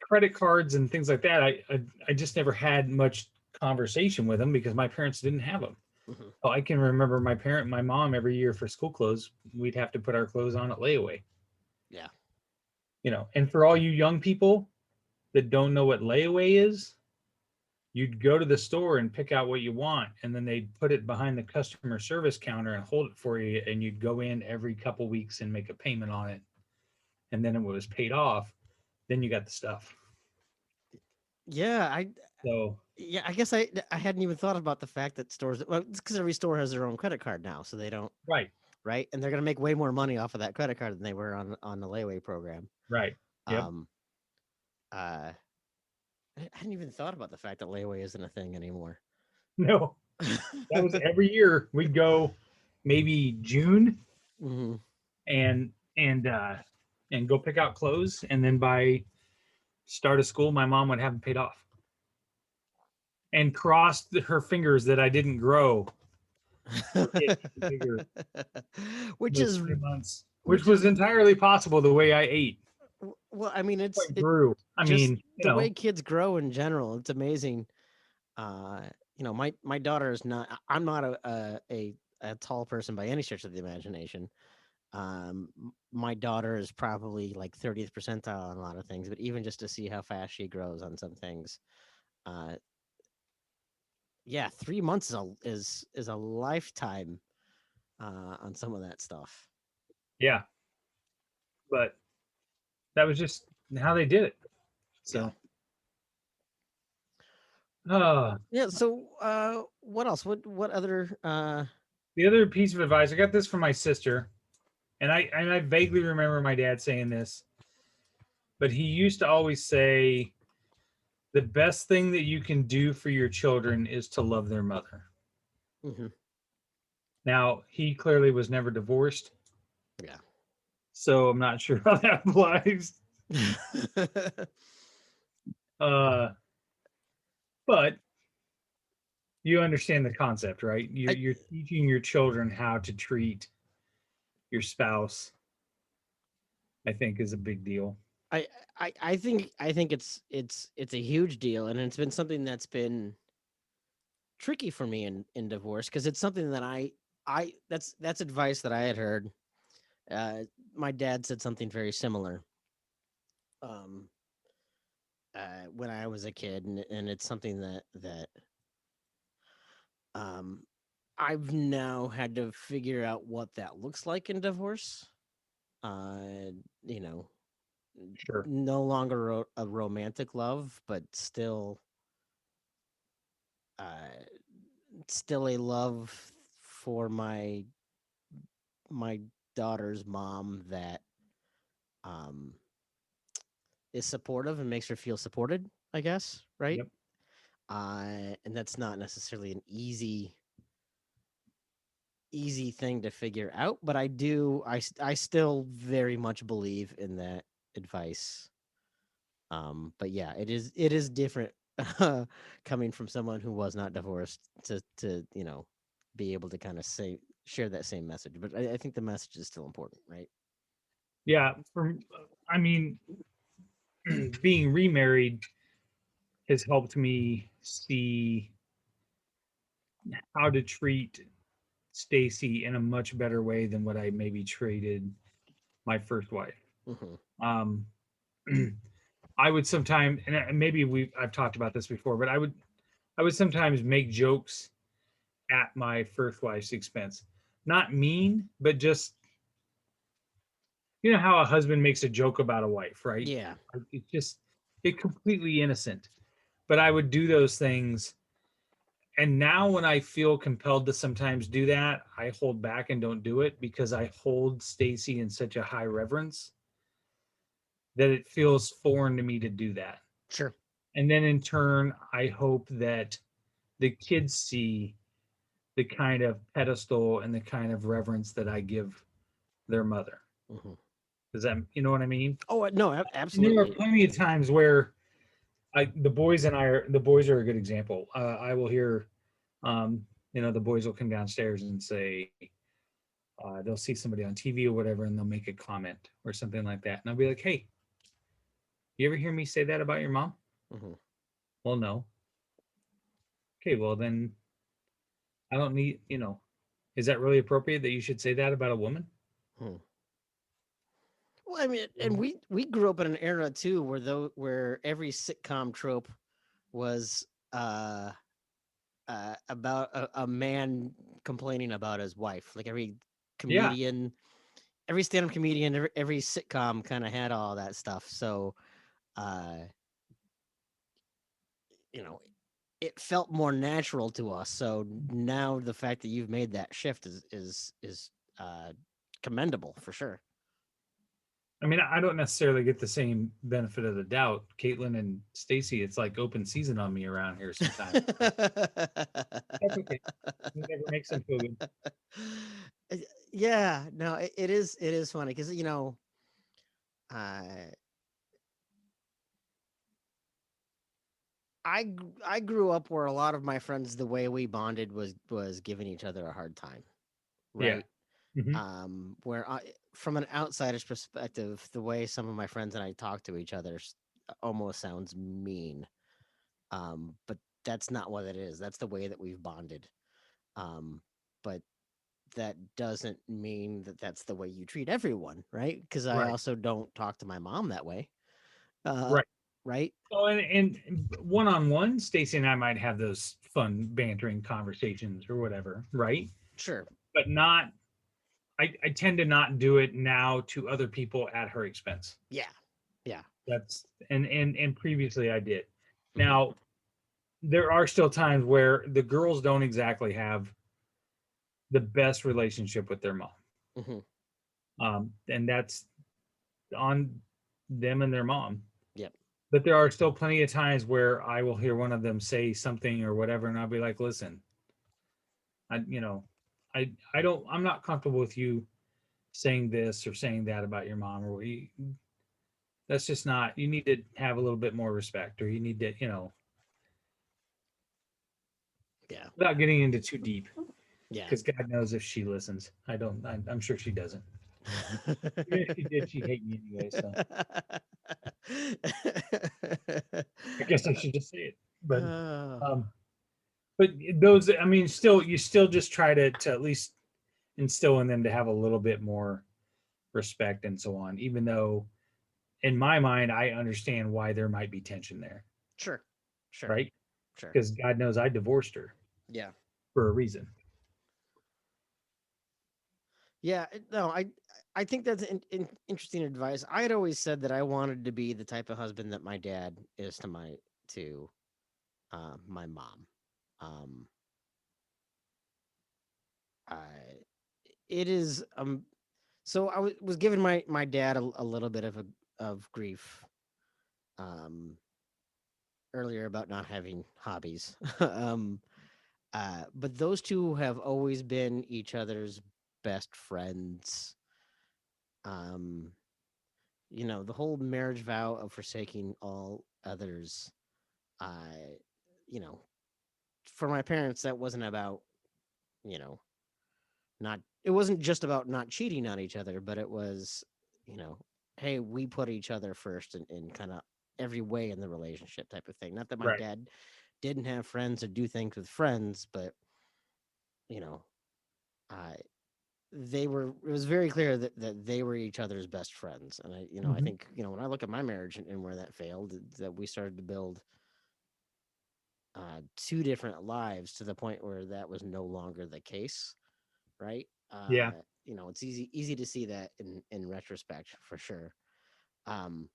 credit cards and things like that, I just never had much conversation with them because my parents didn't have them. Hmm. Oh, I can remember my mom every year for school clothes, we'd have to put our clothes on at layaway. Yeah. And for all you young people that don't know what layaway is, you'd go to the store and pick out what you want, and then they'd put it behind the customer service counter and hold it for you, and you'd go in every couple weeks and make a payment on it, and then it was paid off, then you got the stuff. Yeah. So Yeah, I guess I hadn't even thought about the fact that stores. Well, it's because every store has their own credit card now, so they don't. right. Right, and they're gonna make way more money off of that credit card than they were on the layaway program. Right. Yep. Um, uh, I hadn't even thought about the fact that layaway isn't a thing anymore. No, that was every year we'd go maybe June Hmm. and and uh and go pick out clothes, and then by start of school my mom would have them paid off and crossed her fingers that I didn't grow or get bigger Which those is 3 months, which which was is entirely possible the way I ate. well, I mean, I grew. I just mean, the way kids grow in general. It's amazing. Uh, my daughter is not. I'm not a tall person by any stretch of the imagination. My daughter is probably like 30th percentile on a lot of things, but even just to see how fast she grows on some things, uh, yeah, 3 months is a lifetime on some of that stuff. Yeah, but that was just how they did it. Yeah. So, uh, Yeah. So, what else? What other? the other piece of advice I got this from my sister, and I vaguely remember my dad saying this, but he used to always say the best thing that you can do for your children is to love their mother. Mhm. Now, he clearly was never divorced, Yeah. so I'm not sure how that applies. Uh, but you understand the concept, right? You're I, you're teaching your children how to treat your spouse, I think is a big deal. I think it's a huge deal, and it's been something that's been tricky for me in divorce because it's something that I that's advice that I had heard. My dad said something very similar. Um, when I was a kid, and it's something that um I've now had to figure out what that looks like in divorce. You know, Sure. no longer a romantic love, but uh, still a love for my daughter's mom that um is supportive and makes her feel supported. I guess, right? Yep. And that's not necessarily an easy thing to figure out, but I still very much believe in that advice. But yeah, it is different coming from someone who was not divorced to be able to kind of say share that same message. But I think the message is still important, right? Yeah. I mean, being remarried has helped me see how to treat Stacy in a much better way than what I maybe treated my first wife. Hmm. Um, I would sometimes, and maybe I've talked about this before, but I would sometimes make jokes at my first wife's expense. Not mean, but just how a husband makes a joke about a wife, right? Yeah, It's just it completely innocent. But I would do those things, and now when I feel compelled to sometimes do that, I hold back and don't do it because I hold Stacy in such a high reverence that it feels foreign to me to do that. sure. And then in turn, I hope that the kids see the kind of pedestal and the kind of reverence that I give their mother. Hmm. Does that, you know what I mean? Oh no, And there are absolutely. plenty of times where the boys are a good example. I will hear, the boys will come downstairs and say, they'll see somebody on TV or whatever, and they'll make a comment or something like that. And I'll be like, hey, you ever hear me say that about your mom? Hmm. Well, no. Okay, well, then I don't need, is that really appropriate that you should say that about a woman? Hmm. Well, I mean, and we grew up in an era too where every sitcom trope was about a man complaining about his wife. Like Yeah. comedian, every stand-up comedian, every sitcom kind of had all that stuff. So, uh, you know, it felt more natural to us. So now the fact that you've made that shift is commendable for sure. I mean, I don't necessarily get the same benefit of the doubt. Caitlin and Stacy, it's like open season on me around here sometimes. That's okay. Whatever makes them feel good. Yeah, no, it is funny because uh, I grew up where a lot of my friends, the way we bonded was giving each other a hard time, Yeah. right? Hmm. Where from an outsider's perspective, the way some of my friends and I talk to each other almost sounds mean. But that's not what it is. That's the way that we've bonded. Um, but that doesn't mean that that's the way you treat everyone, right? Because I Right. also don't talk to my mom that way. Uh, Right. right? Oh, and one-on-one, Stacy and I might have those fun bantering conversations or whatever, right? Sure. But not. I tend to not do it now to other people at her expense. Yeah. Yeah. That's and previously I did. Mhm. Now there are still times where the girls don't exactly have the best relationship with their mom, Mhm. and that's on them and their mom. Yep. But there are still plenty of times where I will hear one of them say something or whatever, and I'll be like, "Listen, you know, I'm not comfortable with you saying this or saying that about your mom, or that's just not. You need to have a little bit more respect, or you need to, Yeah. without getting into too deep, Yeah. because God knows if she listens. I don't. I'm sure she doesn't. Even if she did, she'd hate me anyway. So I guess I should just say it. Oh, Um, but those, I mean, still, you still just try to at least instill in them to have a little bit more respect and so on, even though in my mind, I understand why there might be tension there, sure. Sure. right? Sure. Because God knows I divorced her Yeah. for a reason. Yeah. No, I think that's interesting advice. I had always said that I wanted to be the type of husband that my dad is to my mom. Um, I it is so I was giving my dad a little bit of grief um earlier about not having hobbies. But those two have always been each other's best friends. Um, the whole marriage vow of forsaking all others. I, you know, for my parents, that wasn't about, you know, not. It wasn't just about not cheating on each other, but it was, you know, hey, we put each other first in kind of every way in the relationship type of thing. Not that my Right. dad didn't have friends or do things with friends, but you know, I it was very clear that they were each other's best friends. And I Mhm. think, when I look at my marriage and where that failed, that we started to build two different lives to the point where that was no longer the case. Right. Yeah. It's easy to see that in retrospect for sure. Um,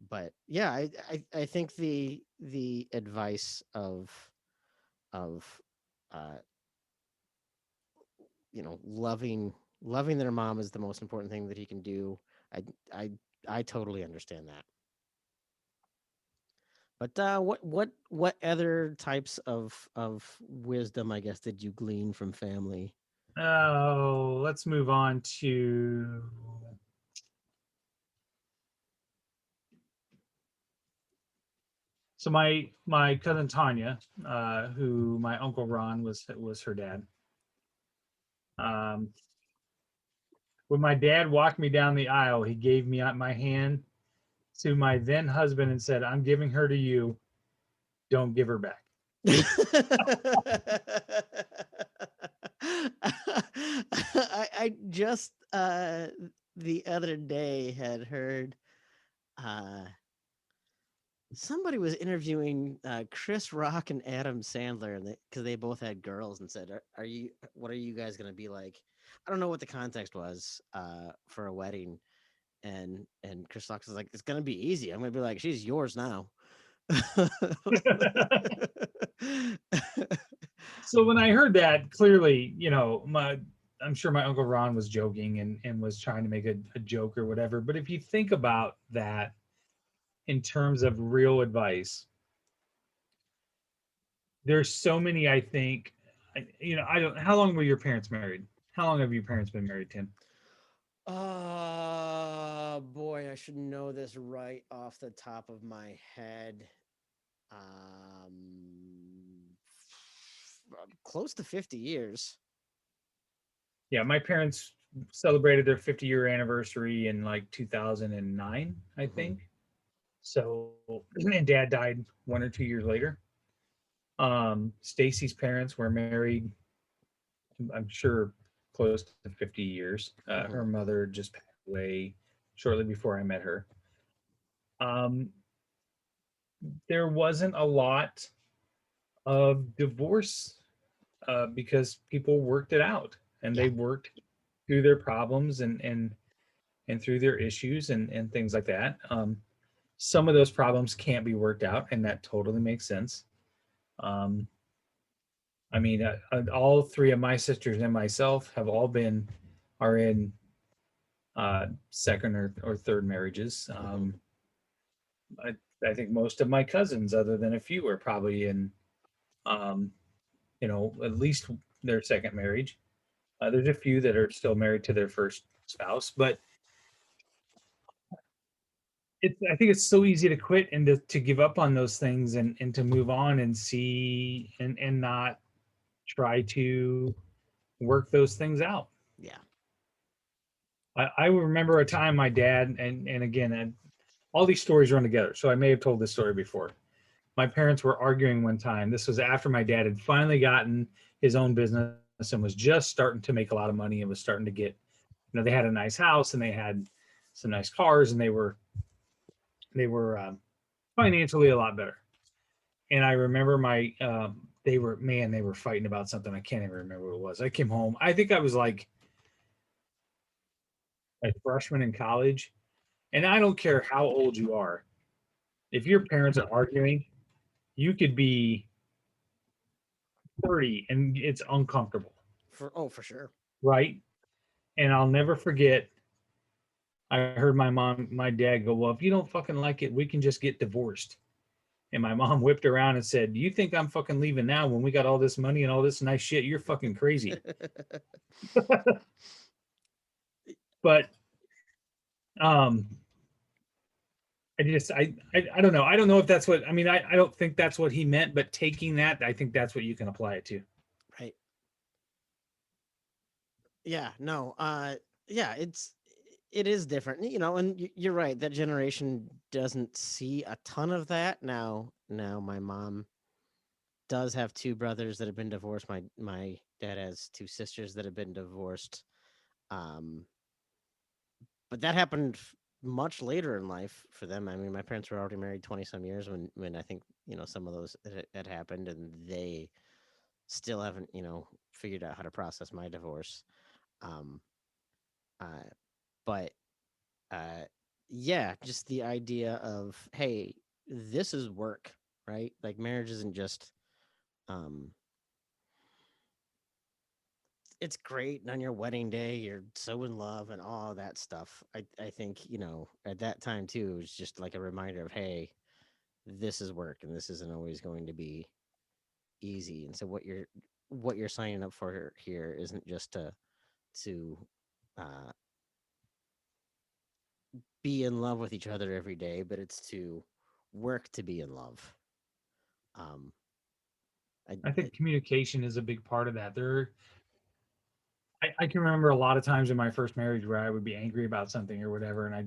but yeah, I think the advice of uh, loving their mom is the most important thing that he can do. I I I totally understand that. But what other types of wisdom, I guess, did you glean from family? Oh, let's move on to. So my cousin Tanya, who my uncle Ron was her dad. Um, when my dad walked me down the aisle, he gave me my hand to my then husband and said, "I'm giving her to you. Don't give her back." I just the other day had heard uh somebody was interviewing Chris Rock and Adam Sandler, and because they both had girls, and said, what are you guys gonna be like?" I don't know what the context was for a wedding, and Chris Rock was like, "It's gonna be easy. I'm gonna be like, she's yours now." So when I heard that, clearly, I'm sure my uncle Ron was joking and was trying to make a joke or whatever. But if you think about that in terms of real advice, there's so many. I think, I don't. How long were your parents married? How long have your parents been married, Tim? Boy, I should know this right off the top of my head. Close to 50 years. Yeah, my parents celebrated their 50-year anniversary in like 2009, I Mhm. think. So, and dad died 1 or 2 years later. Stacy's parents were married, I'm sure, close to 50 years. Her Mhm. mother just passed away shortly before I met her. Um, there wasn't a lot of divorce because people worked it out, and Yeah. they worked through their problems and through their issues and things like that. Some of those problems can't be worked out, and that totally makes sense. Um, I mean, all three of my sisters and myself have all been are in second or third marriages. I, I think most of my cousins, other than a few, are probably in, um, at least their second marriage. There's a few that are still married to their first spouse, but I think it's so easy to quit and to give up on those things and to move on and see and not try to work those things out. Yeah. I remember a time my dad and again, and all these stories run together, so I may have told this story before. My parents were arguing one time. This was after my dad had finally gotten his own business and was just starting to make a lot of money and was starting to get, they had a nice house and they had some nice cars, and they were financially a lot better. And I remember they were fighting about something. I can't even remember what it was. I came home. I think I was like a freshman in college. And I don't care how old you are. If your parents are arguing, you could be 30 and it's uncomfortable, For sure. right? And I'll never forget, I heard my dad go, "Well, if you don't fucking like it, we can just get divorced." And my mom whipped around and said, "Do you think I'm fucking leaving now when we got all this money and all this nice shit? You're fucking crazy." But um I don't know. I don't know if that's what, I mean, I don't think that's what he meant, but taking that, I think that's what you can apply it to. Right. Yeah. No. Yeah. It is different, and you're right. That generation doesn't see a ton of that now. Now, my mom does have two brothers that have been divorced. My dad has two sisters that have been divorced. Um, but that happened much later in life for them. I mean, my parents were already married 20 some years when I think, some of those had happened, and they still haven't, figured out how to process my divorce. Um, uh, but yeah, just the idea of, hey, this is work, right? Like, marriage isn't just, um, it's great. And on your wedding day, you're so in love and all that stuff. I think, at that time too, it was just like a reminder of, hey, this is work and this isn't always going to be easy. And so what you're signing up for here isn't just to uh, be in love with each other every day, but it's to work to be in love. Um, I think communication is a big part of that. I can remember a lot of times in my first marriage where I would be angry about something or whatever, and I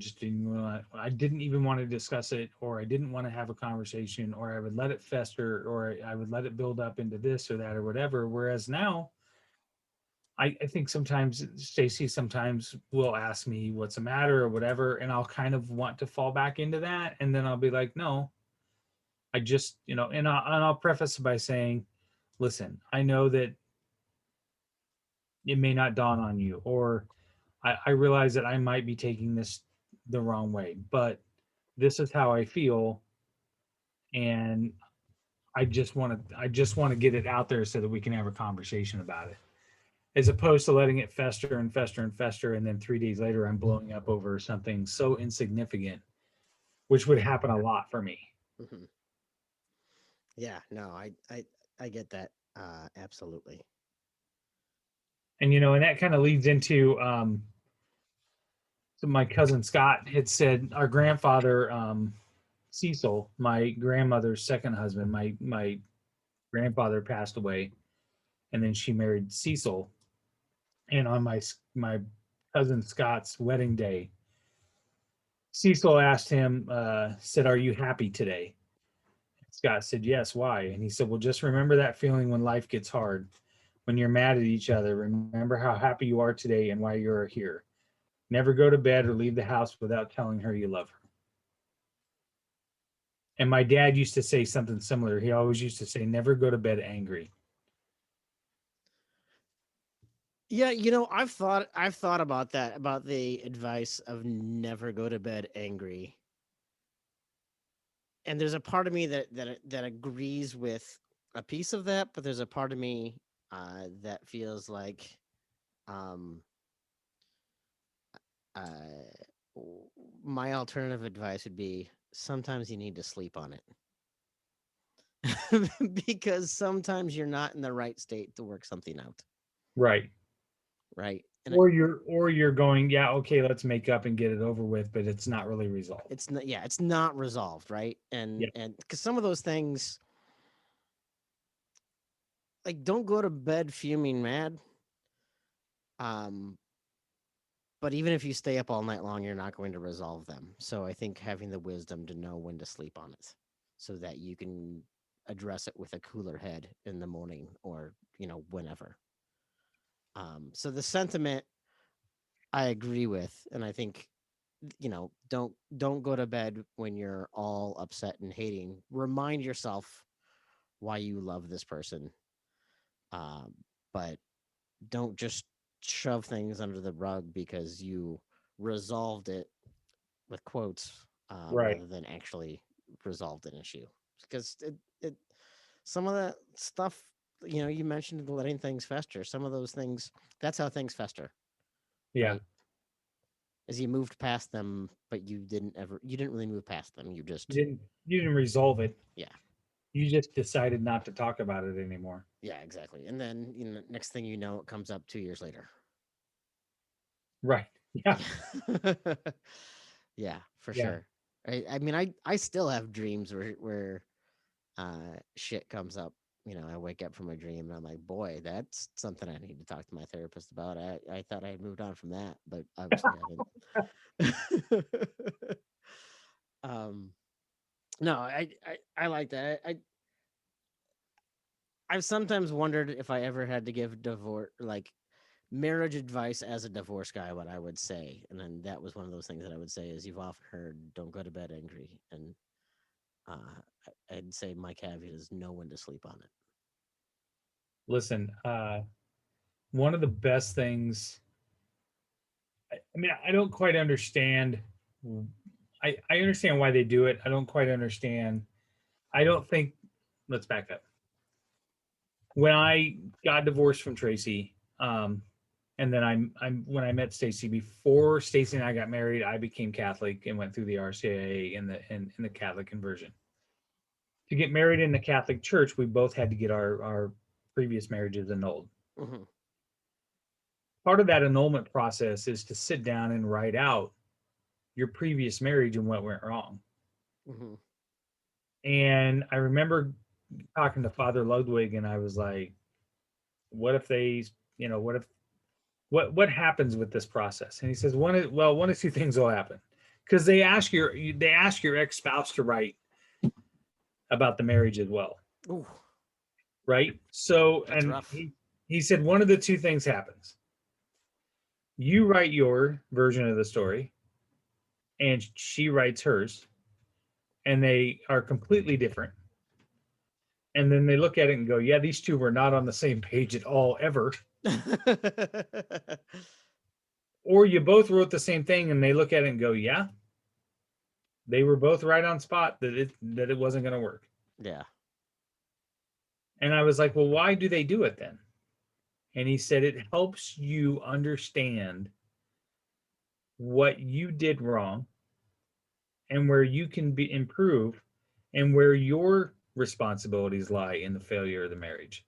didn't even want to discuss it, or I didn't want to have a conversation, or I would let it fester, or I would let it build up into this or that or whatever. Whereas now, I think sometimes Stacy sometimes will ask me what's the matter or whatever, and I'll kind of want to fall back into that, and then I'll be like, no, I just, and I'll preface it by saying, listen, I know that it may not dawn on you, or I realize that I might be taking this the wrong way, but this is how I feel, and I just want to get it out there so that we can have a conversation about it, as opposed to letting it fester and fester and fester, and then 3 days later I'm blowing up over something so insignificant, which would happen a lot for me. mm-hmm. Yeah, no, I get that. Absolutely. And that kind of leads into so my cousin Scott had said our grandfather Cecil, my grandmother's second husband, my grandfather passed away, and then she married Cecil. And on my cousin Scott's wedding day, Cecil asked him, said, "Are you happy today?" Scott said, "Yes." Why? And he said, "Well, just remember that feeling when life gets hard, when you're mad at each other. Remember how happy you are today and why you're here. Never go to bed or leave the house without telling her you love her." And my dad used to say something similar. He always used to say, never go to bed angry. Yeah, I've thought about that, about the advice of never go to bed angry. And there's a part of me that agrees with a piece of that, but there's a part of me that feels like um uh my alternative advice would be sometimes you need to sleep on it. Because sometimes you're not in the right state to work something out, Right. right? And Or you're going, yeah, okay, let's make up and get it over with, but it's not really resolved. it's not, yeah, it's not resolved, right? Yeah. And because some of those things, like, don't go to bed fuming mad. Um, but even if you stay up all night long, you're not going to resolve them. So I think having the wisdom to know when to sleep on it, so that you can address it with a cooler head in the morning, or whenever. So the sentiment I agree with, and I think don't go to bed when you're all upset and hating. Remind yourself why you love this person, um, but don't just shove things under the rug because you resolved it with quotes, Right. rather than actually resolved an issue. Because it some of that stuff, you mentioned letting things fester. Some of those things, that's how things fester, Yeah. right? As you moved past them, but you didn't really move past them. You just, You didn't resolve it. yeah, You just decided not to talk about it anymore. yeah, exactly. And then, next thing you know, it comes up 2 years later. Right. Yeah. Yeah, yeah, for Yeah. sure. I mean, I still have dreams where shit comes up. I wake up from a dream and I'm like, boy, that's something I need to talk to my therapist about. I thought I had moved on from that, but obviously I haven't. um, no, I like that. I've sometimes wondered if I ever had to give divorce, like, marriage advice as a divorce guy, what I would say. And then that was one of those things that I would say is, you've often heard, don't go to bed angry. And I'd say my caveat is know when to sleep on it. Listen, one of the best things, I mean, I don't quite understand. I understand why they do it. I don't quite understand. I don't think, let's back up. When I got divorced from Tracy, and then when I met Stacy, before Stacy and I got married, I became Catholic and went through the RCIA in the Catholic conversion. To get married in the Catholic Church, we both had to get our previous marriages annulled. Mm-hmm. Part of that annulment process is to sit down and write out your previous marriage and what went wrong. Mm-hmm. And I remember talking to Father Ludwig, and I was like, what if they, what happens with this process? And he says, one of two things will happen. Because they ask your ex-spouse to write about the marriage as well. Ooh, Right? So, that's and rough. he said one of the two things happens. You write your version of the story, and she writes hers, and they are completely different. And then they look at it and go, yeah, these two were not on the same page at all, ever. Or you both wrote the same thing, and they look at it and go, yeah, they were both right on spot that it wasn't going to work. Yeah. And I was like, well, why do they do it then? And he said, it helps you understand what you did wrong and where you can be improve and where your responsibilities lie in the failure of the marriage.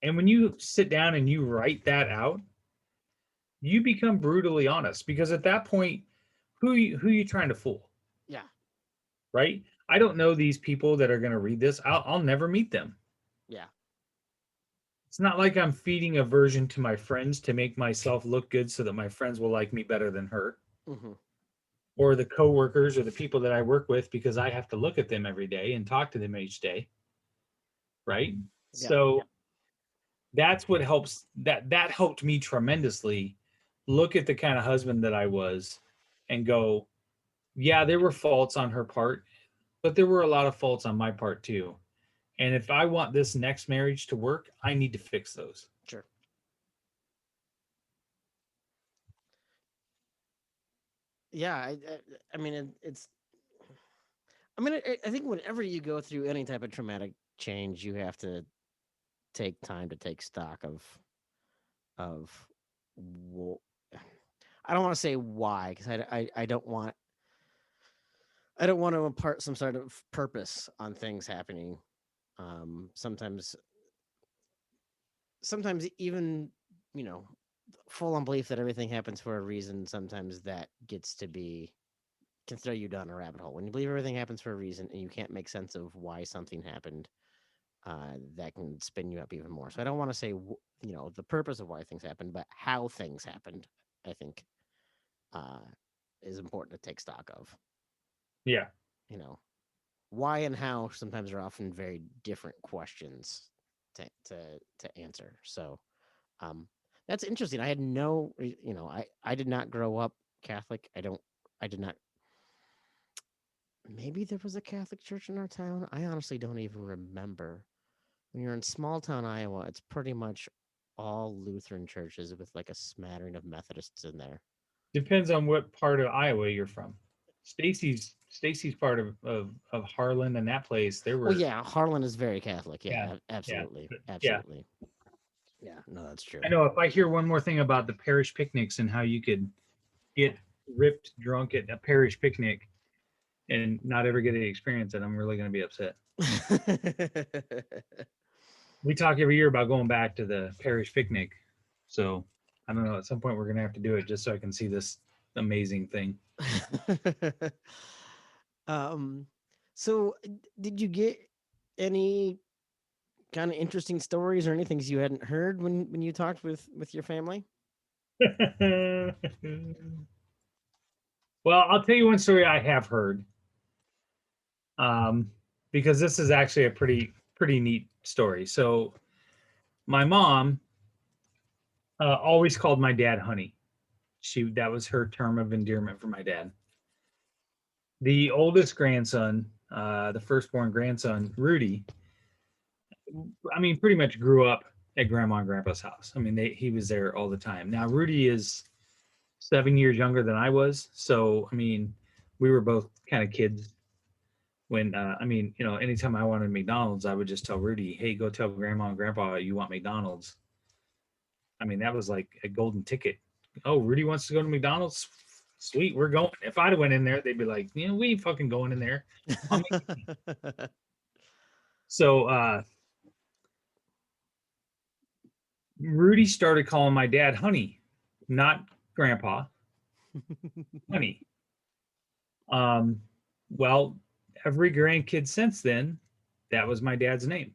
And when you sit down and you write that out, you become brutally honest, because at that point, who you trying to fool? Yeah. Right? I don't know these people that are going to read this. I'll never meet them. Yeah. It's not like I'm feeding a version to my friends to make myself look good so that my friends will like me better than her. Mm-hmm. Or the coworkers or the people that I work with, because I have to look at them every day and talk to them each day. Right? Yeah. So that's what helps. That helped me tremendously look at the kind of husband that I was and go, yeah, there were faults on her part, but there were a lot of faults on my part too. And if I want this next marriage to work, I need to fix those. Sure. Yeah, I mean, it's. I mean, I think whenever you go through any type of traumatic change, you have to take time to take stock of. I don't want to say why because I don't want to impart some sort of purpose on things happening. Sometimes even full on belief that everything happens for a reason. Sometimes that gets to be can throw you down a rabbit hole. When you believe everything happens for a reason and you can't make sense of why something happened, that can spin you up even more. So I don't want to say the purpose of why things happened, but how things happened. I think uh, is important to take stock of. Yeah. Why and how sometimes are often very different questions to answer. So that's interesting. I had I did not grow up Catholic. I did not. Maybe there was a Catholic church in our town. I honestly don't even remember. When you're in small town Iowa, it's pretty much all Lutheran churches with like a smattering of Methodists in there. Depends on what part of Iowa you're from. Stacy's part of Harlan and that place. There were Well, yeah, Harlan is very Catholic. yeah, Yeah, absolutely, yeah. absolutely. Yeah, no, that's true. I know if I hear one more thing about the parish picnics and how you could get ripped drunk at a parish picnic and not ever get to experience it, I'm really going to be upset. We talk every year about going back to the parish picnic. So I don't know. At some point, we're going to have to do it just so I can see this amazing thing. So did you get any kind of interesting stories or anything you hadn't heard when you talked with your family? Well, I'll tell you one story I have heard. Because this is actually a pretty neat story. So my mom always called my dad honey. That was her term of endearment for my dad. The oldest grandson, the firstborn grandson, Rudy, I mean, pretty much grew up at grandma and grandpa's house. I mean, he was there all the time. Now, Rudy is 7 years younger than I was. So, I mean, we were both kind of kids when, anytime I wanted McDonald's, I would just tell Rudy, hey, go tell grandma and grandpa you want McDonald's. I mean, that was like a golden ticket. Oh, Rudy wants to go to McDonald's? Sweet, we're going. If I'd have went in there, they'd be like, we ain't fucking going in there. So Rudy started calling my dad honey, not grandpa. Honey. Well, every grandkid since then, that was my dad's name,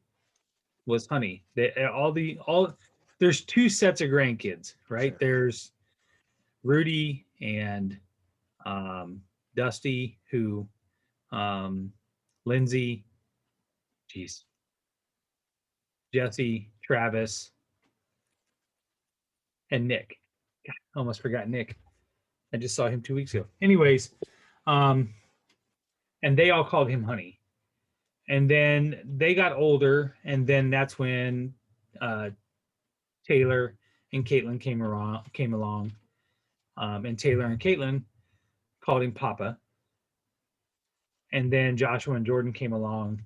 was honey. There's two sets of grandkids, right? Sure. There's Rudy and Dusty, who Lindsay, Jesse, Travis, and Nick. God, I almost forgot Nick. I just saw him 2 weeks ago. Anyways, and they all called him honey. And then they got older, and then that's when Taylor and Caitlin came along. And Taylor and Caitlin called him Papa. And then Joshua and Jordan came along,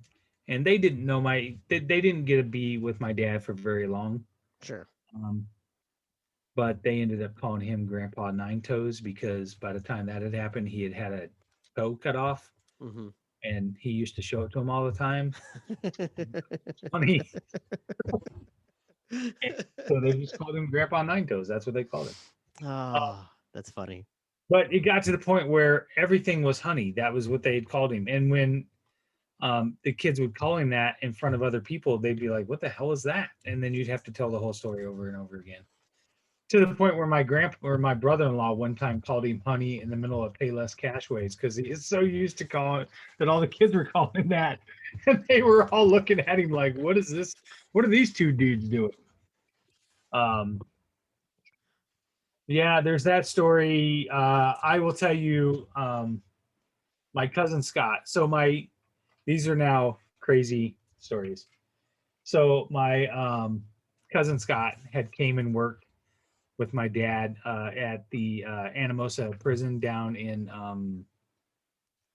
and they didn't know they didn't get to be with my dad for very long. Sure. But they ended up calling him Grandpa Nine Toes because by the time that had happened, he had a toe cut off, and he used to show it to him all the time. It's funny. So they just called him Grandpa Nine Toes. That's what they called him. Oh, that's funny. But it got to the point where everything was honey. That was what they had called him. And when the kids would call him that in front of other people, they'd be like, what the hell is that? And then you'd have to tell the whole story over and over again. To the point where my brother-in-law one time called him honey in the middle of Payless Cashways because he is so used to calling it that all the kids were calling him that. And they were all looking at him like, what is this? What are these two dudes doing? Yeah, there's that story. I will tell you, my cousin Scott. So these are now crazy stories. So my cousin Scott came and worked with my dad at the Anamosa prison down in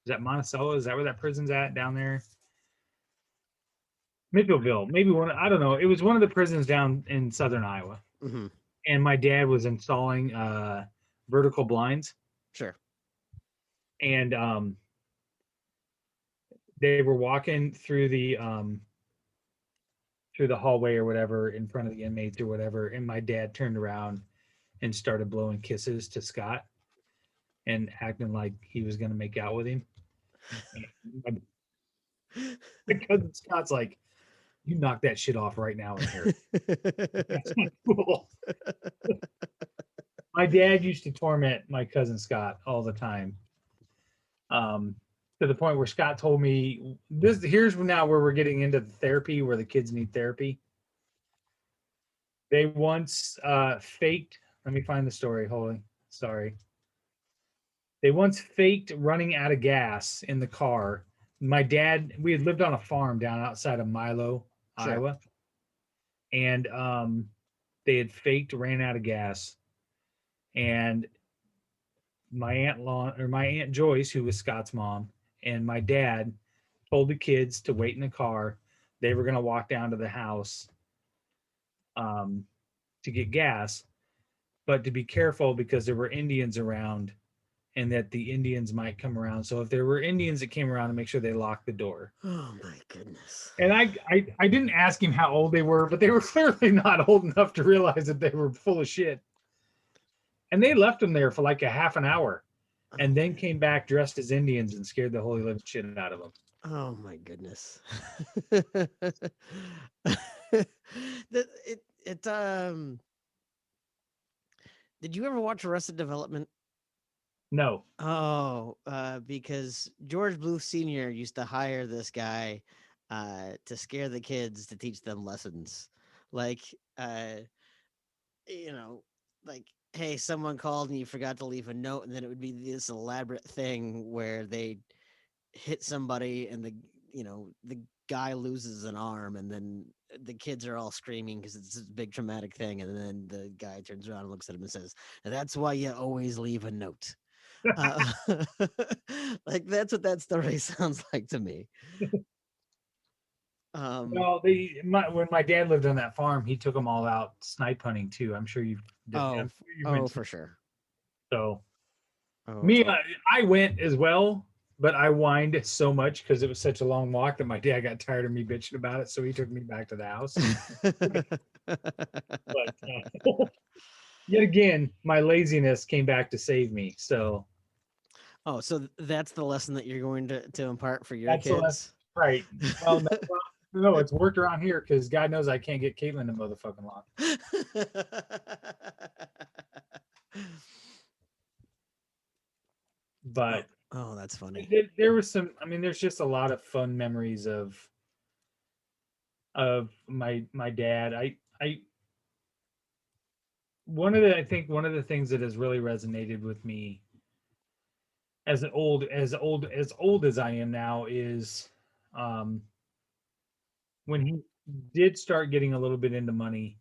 is that Monticello? Is that where that prison's at down there? Mitchellville, maybe one. I don't know. It was one of the prisons down in southern Iowa, Mm-hmm. and my dad was installing vertical blinds, Sure. and they were walking through the hallway or whatever in front of the inmates or whatever, and my dad turned around and started blowing kisses to Scott and acting like he was going to make out with him. My cousin Scott's like, "You knock that shit off right now in here." That's not cool. My dad used to torment my cousin Scott all the time. To the point where Scott told me this. Here's now where we're getting into the therapy, where the kids need therapy. They once faked. Let me find the story. Holy, sorry. They once faked running out of gas in the car. My dad, we had lived on a farm down outside of Milo, Sure. Iowa, and they had ran out of gas, and my aunt Joyce, who was Scott's mom, and my dad told the kids to wait in the car. They were going to walk down to the house to get gas, but to be careful because there were Indians around, and that the Indians might come around. So if there were Indians that came around, to make sure they locked the door. Oh my goodness. And I didn't ask him how old they were, but they were clearly not old enough to realize that they were full of shit. And they left them there for like a half an hour, and then came back dressed as Indians and scared the holy living shit out of them. Oh my goodness. Did you ever watch Arrested Development? No. Oh, because George Bluth Sr. used to hire this guy to scare the kids to teach them lessons. Like, you know, like, hey, someone called and you forgot to leave a note, and then it would be this elaborate thing where they hit somebody and the guy loses an arm, and then the kids are all screaming because it's this big traumatic thing, and then the guy turns around and looks at him and says, "That's why you always leave a note." Like that's what that story sounds like to me. Well, when my dad lived on that farm, he took them all out snipe hunting too. I'm sure you've For sure. So Oh, me, I went as well, but I whined so much because it was such a long walk that my dad got tired of me bitching about it, so he took me back to the house. But yet again, my laziness came back to save me. So so that's the lesson that you're going to impart for your kids, right? Well, no, it's worked around here because God knows I can't get Caitlin to mow the fucking lawn. But oh, that's funny. There was some. I mean, there's just a lot of fun memories of my dad. I I think one of the things that has really resonated with me as old as I am now is when he did start getting a little bit into money,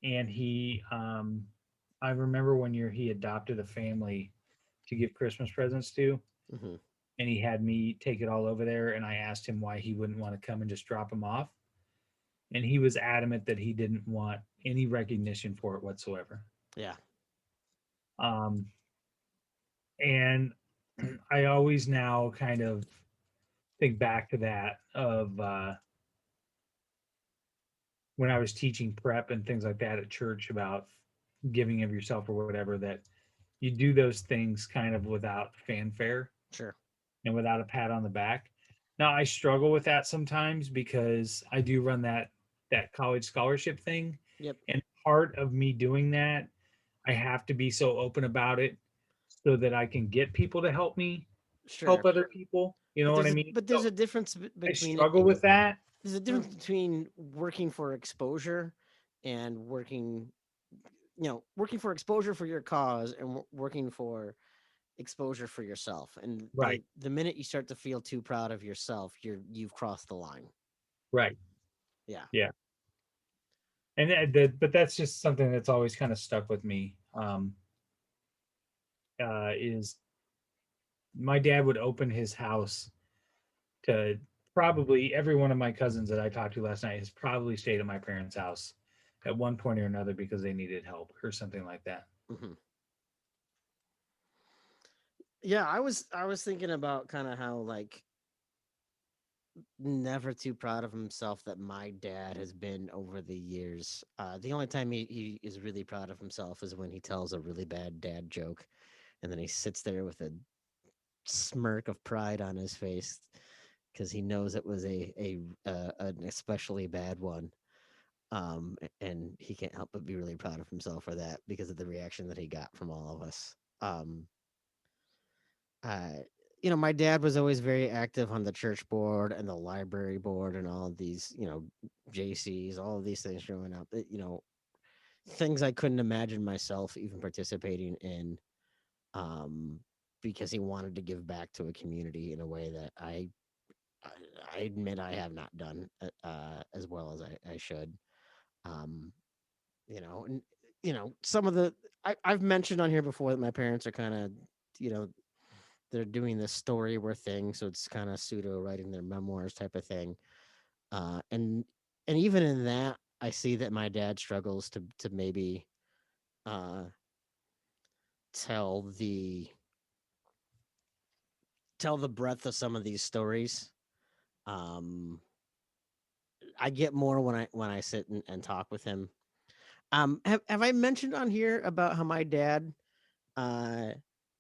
and he I remember one year he adopted a family to give Christmas presents to. Mm-hmm. And he had me take it all over there, and I asked him why he wouldn't want to come and just drop them off. And he was adamant that he didn't want any recognition for it whatsoever. Yeah. And I always now kind of think back to that of when I was teaching prep and things like that at church about giving of yourself or whatever, that you do those things kind of without fanfare. Sure. And without a pat on the back. Now I struggle with that sometimes because I do run that college scholarship thing. Yep. And part of me doing that, I have to be so open about it so that I can get people to help me help other people. You know what I mean? But there's a difference between. I struggle with that. There's a difference between working for exposure and working for exposure for your cause and working for exposure for yourself. And Right. the minute you start to feel too proud of yourself, you've crossed the line. Right. Yeah. Yeah. And but that's just something that's always kind of stuck with me. Is my dad would open his house to probably every one of my cousins that I talked to last night has probably stayed at my parents' house at one point or another because they needed help or something like that. Hmm. Yeah, I was thinking about kind of how like never too proud of himself that my dad has been over the years. The only time he is really proud of himself is when he tells a really bad dad joke, and then he sits there with a smirk of pride on his face because he knows it was an especially bad one. And he can't help but be really proud of himself for that because of the reaction that he got from all of us. Uh, my dad was always very active on the church board and the library board and all of these, JCs, all of these things growing up. Things I couldn't imagine myself even participating in, because he wanted to give back to a community in a way that I admit I have not done as well as I should. Um, and some of I've mentioned on here before that my parents are kind of, you know, they're doing this storyworth thing, so it's kind of pseudo writing their memoirs type of thing. And even in that, I see that my dad struggles to maybe uh, tell the tell the breadth of some of these stories. Um, I get more when I sit and talk with him. Have I mentioned on here about how my dad uh,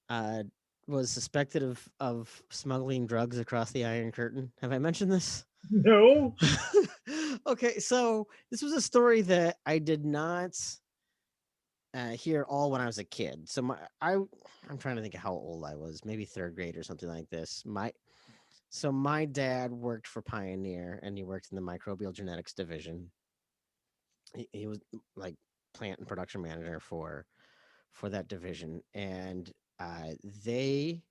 uh, was suspected of smuggling drugs across the Iron Curtain? Have I mentioned this? No. Okay, so this was a story that I did not hear all when I was a kid. I'm trying to think of how old I was, maybe third grade or something like this. My dad worked for Pioneer, and he worked in the microbial genetics division. He was like plant and production manager for that division, and uh, they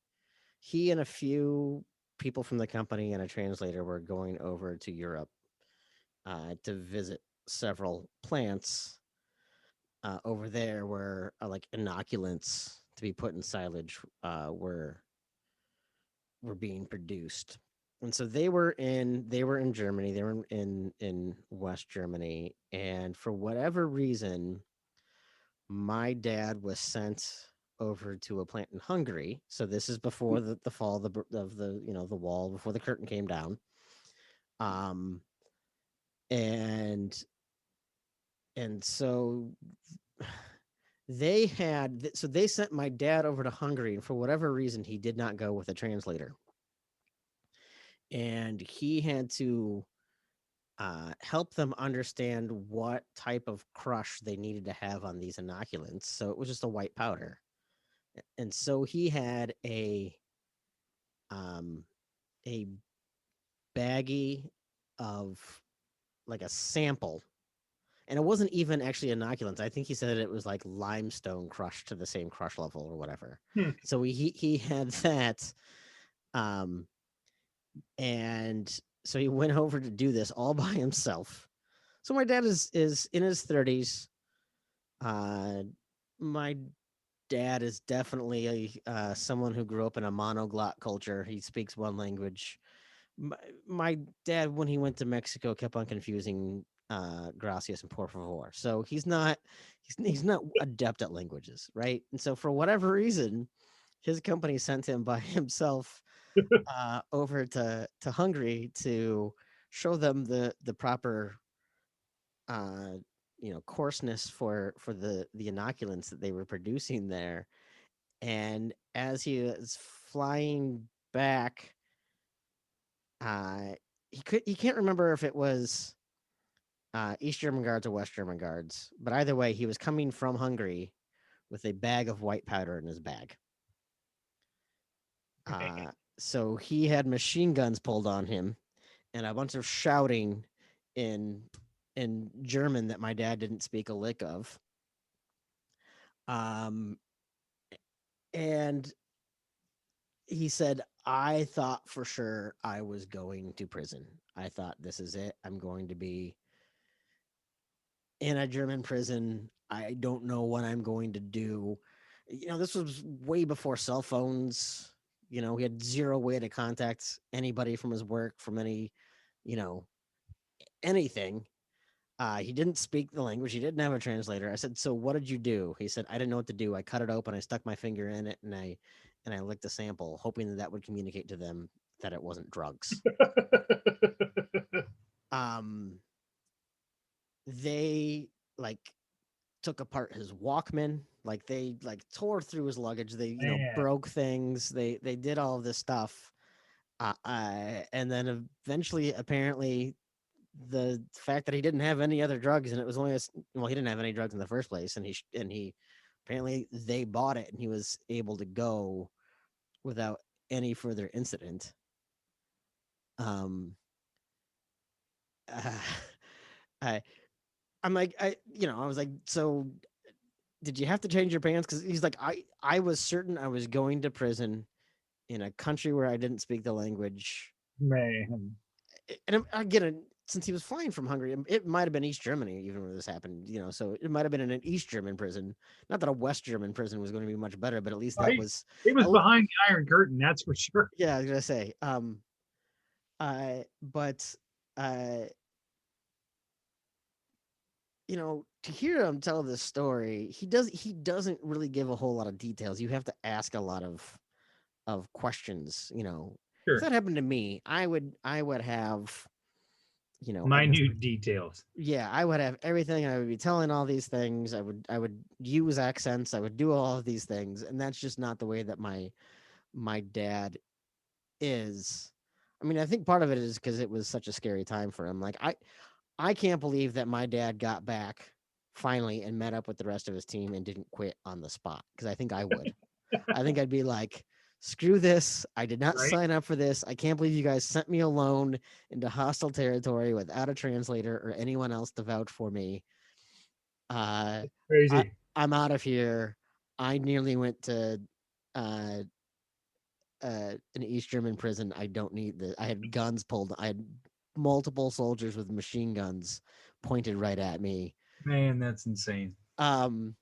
he and a few people from the company and a translator were going over to Europe to visit several plants over there where like inoculants to be put in silage were being produced. And so they were in Germany, they were in West Germany, and for whatever reason, my dad was sent over to a plant in Hungary. So this is before the fall of the wall, before the curtain came down. Um, and so they sent my dad over to Hungary, and for whatever reason, he did not go with a translator, and he had to help them understand what type of crush they needed to have on these inoculants. So it was just a white powder, and so he had um, a baggie of like a sample, and it wasn't even actually inoculants. I think he said it was like limestone crushed to the same crush level or whatever. Hmm. So he had that, um, and so he went over to do this all by himself. So my dad is in his 30s. My dad is definitely someone who grew up in a monoglot culture. He speaks one language. My dad, when he went to Mexico, kept on confusing gracias and por favor. So he's not adept at languages, right? And so for whatever reason, his company sent him by himself over to Hungary to show them the proper uh, coarseness for the inoculants that they were producing there. And as he was flying back, uh, he can't remember if it was East German guards or West German guards, but either way, he was coming from Hungary with a bag of white powder in his bag. So he had machine guns pulled on him and a bunch of shouting in German that my dad didn't speak a lick of. Um, and he said, I thought for sure I was going to prison. I thought, this is it. I'm going to be in a German prison. I don't know what I'm going to do. This was way before cell phones. He had zero way to contact anybody from his work, from any, you know, anything. He didn't speak the language. He didn't have a translator. I said, "So what did you do?" He said, "I didn't know what to do. I cut it open. I stuck my finger in it, and I licked a sample, hoping that would communicate to them that it wasn't drugs." Um, they like took apart his Walkman. Like they tore through his luggage. They Man. broke things. They did all of this stuff. And then eventually, apparently, the fact that he didn't have any other drugs, and it was only he didn't have any drugs in the first place, and he apparently they bought it, and he was able to go without any further incident. Um, uh, I I'm like I was like, so did you have to change your pants? Because he's like, I was certain I was going to prison in a country where I didn't speak the language. Man. And I get it, since he was flying from Hungary, it might have been East Germany even when this happened, so it might have been in an East German prison. Not that a West German prison was going to be much better, but at least that Right? was, It was a behind the Iron Curtain, that's for sure. yeah, I was gonna say, but, uh, to hear him tell this story, he doesn't really give a whole lot of details. You have to ask a lot of questions. If Sure. that happened to me, I would have, Minute details. yeah, I would have everything. I would be telling all these things. I would use accents. I would do all of these things, and that's just not the way that my dad is. I mean, I think part of it is because it was such a scary time for him. Like I can't believe that my dad got back finally and met up with the rest of his team and didn't quit on the spot. Because I think I would. I think I'd be like, screw this. I did not Right? sign up for this. I can't believe you guys sent me alone into hostile territory without a translator or anyone else to vouch for me. Uh, I, Crazy. I'm out of here. I nearly went to uh, an East German prison. I don't need this. I had guns pulled. I had multiple soldiers with machine guns pointed right at me. Man, that's insane. Um,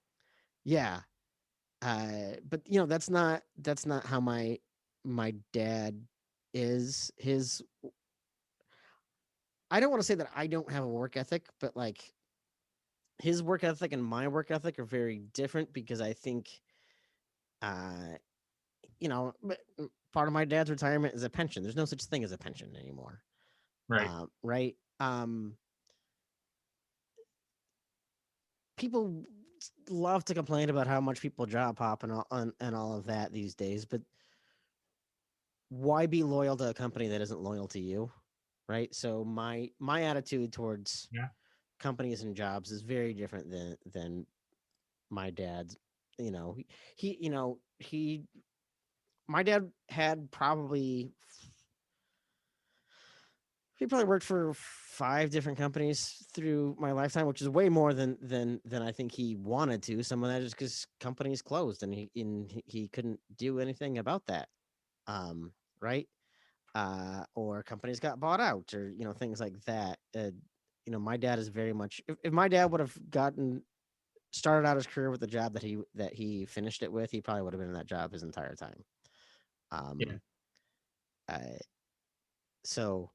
yeah. But that's not how my dad is. I don't want to say that I don't have a work ethic, but like his work ethic and my work ethic are very different because I think uh but part of my dad's retirement is a pension. There's no such thing as a pension anymore. Right. Right? People love to complain about how much people job hop and all of that these days, but why be loyal to a company that isn't loyal to you? Right? So my attitude towards Yeah. companies and jobs is very different than my dad's. He my dad had probably he probably worked for 5 different companies through my lifetime, which is way more than I think he wanted to. Some of that is because companies closed and he couldn't do anything about that. Right? Or companies got bought out, or things like that. My dad is very much. If my dad would have gotten started out his career with the job that he finished it with, he probably would have been in that job his entire time. Yeah. Um, uh, so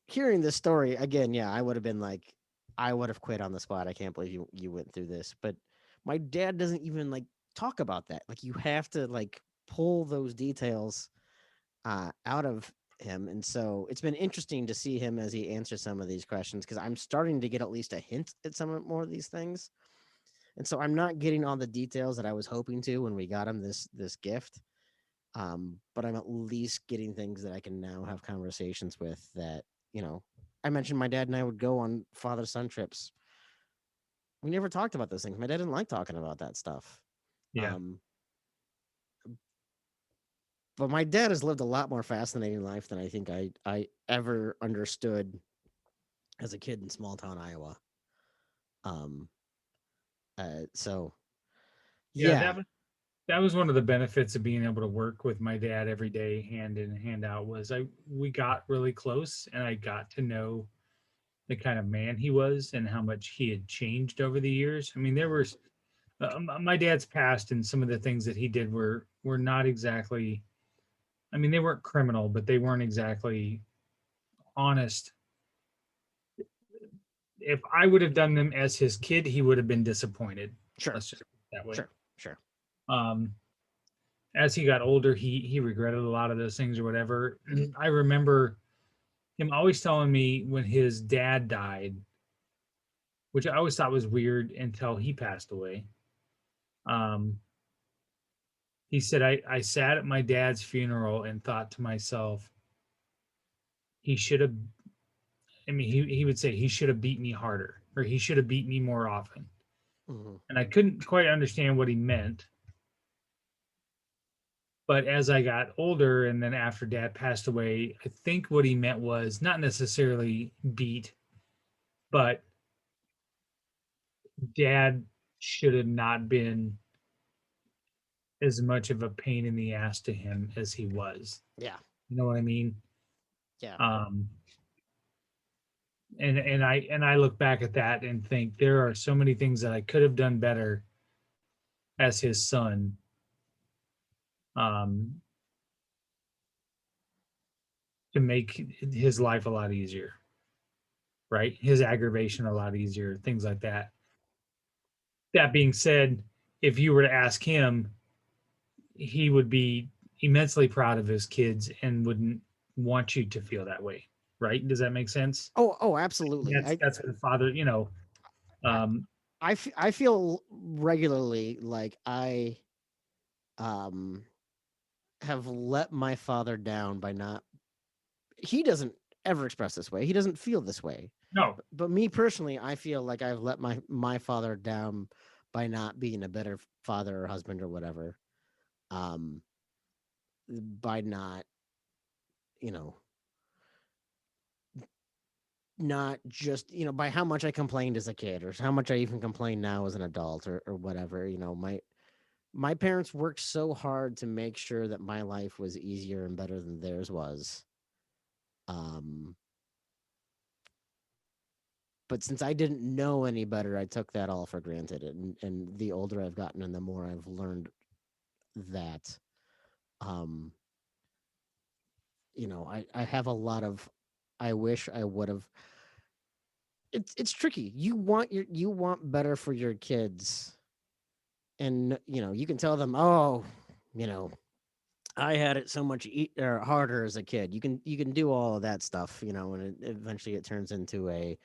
hearing this story again, yeah, I would have been like, I would have quit on the spot. I can't believe you went through this. But my dad doesn't even like talk about that. Like you have to like pull those details out of him. And so it's been interesting to see him as he answers some of these questions because I'm starting to get at least a hint at some more of these things. And so I'm not getting all the details that I was hoping to when we got him this gift. But I'm at least getting things that I can now have conversations with that, I mentioned my dad and I would go on father son trips. We never talked about those things. My dad didn't like talking about that stuff. Yeah. Um, but my dad has lived a lot more fascinating life than I think I ever understood as a kid in small town Iowa. Um, so Yeah. yeah, that was one of the benefits of being able to work with my dad every day, hand in hand out, was we got really close, and I got to know the kind of man he was and how much he had changed over the years. I mean, there was my dad's past, and some of the things that he did were not exactly. I mean, they weren't criminal, but they weren't exactly honest. If I would have done them as his kid, he would have been disappointed. Sure. Let's just put it that way. Sure. Um, as he got older, he regretted a lot of those things or whatever. I remember him always telling me when his dad died, which I always thought was weird until he passed away. Um, he said, I sat at my dad's funeral and thought to myself, he should have, I mean, he would say he should have beat me harder, or he should have beat me more often. Mhm. And I couldn't quite understand what he meant. But as I got older, and then after dad passed away, I think what he meant was not necessarily beat, but dad should have not been as much of a pain in the ass to him as he was. Yeah. You know what I mean? Yeah. Um, and I look back at that and think there are so many things that I could have done better as his son. Um, to make his life a lot easier, right? His aggravation a lot easier, things like that. That being said, if you were to ask him, he would be immensely proud of his kids and wouldn't want you to feel that way, right? Does that make sense? Oh, absolutely. That's what a father, I, um, I feel regularly like I um have let my father down by not. He doesn't ever express this way. He doesn't feel this way. no, But me personally, I feel like I've let my father down by not being a better father or husband or whatever. Um, by not, you know, not just, by how much I complained as a kid or how much I even complain now as an adult or whatever. My parents worked so hard to make sure that my life was easier and better than theirs was. Um, but since I didn't know any better, I took that all for granted. And the older I've gotten and the more I've learned that, um, I have a lot of, I wish I would have. It's tricky. You want better for your kids, and you can tell them, oh, you know, I had it so much or harder as a kid. You can do all of that stuff, and eventually it turns into a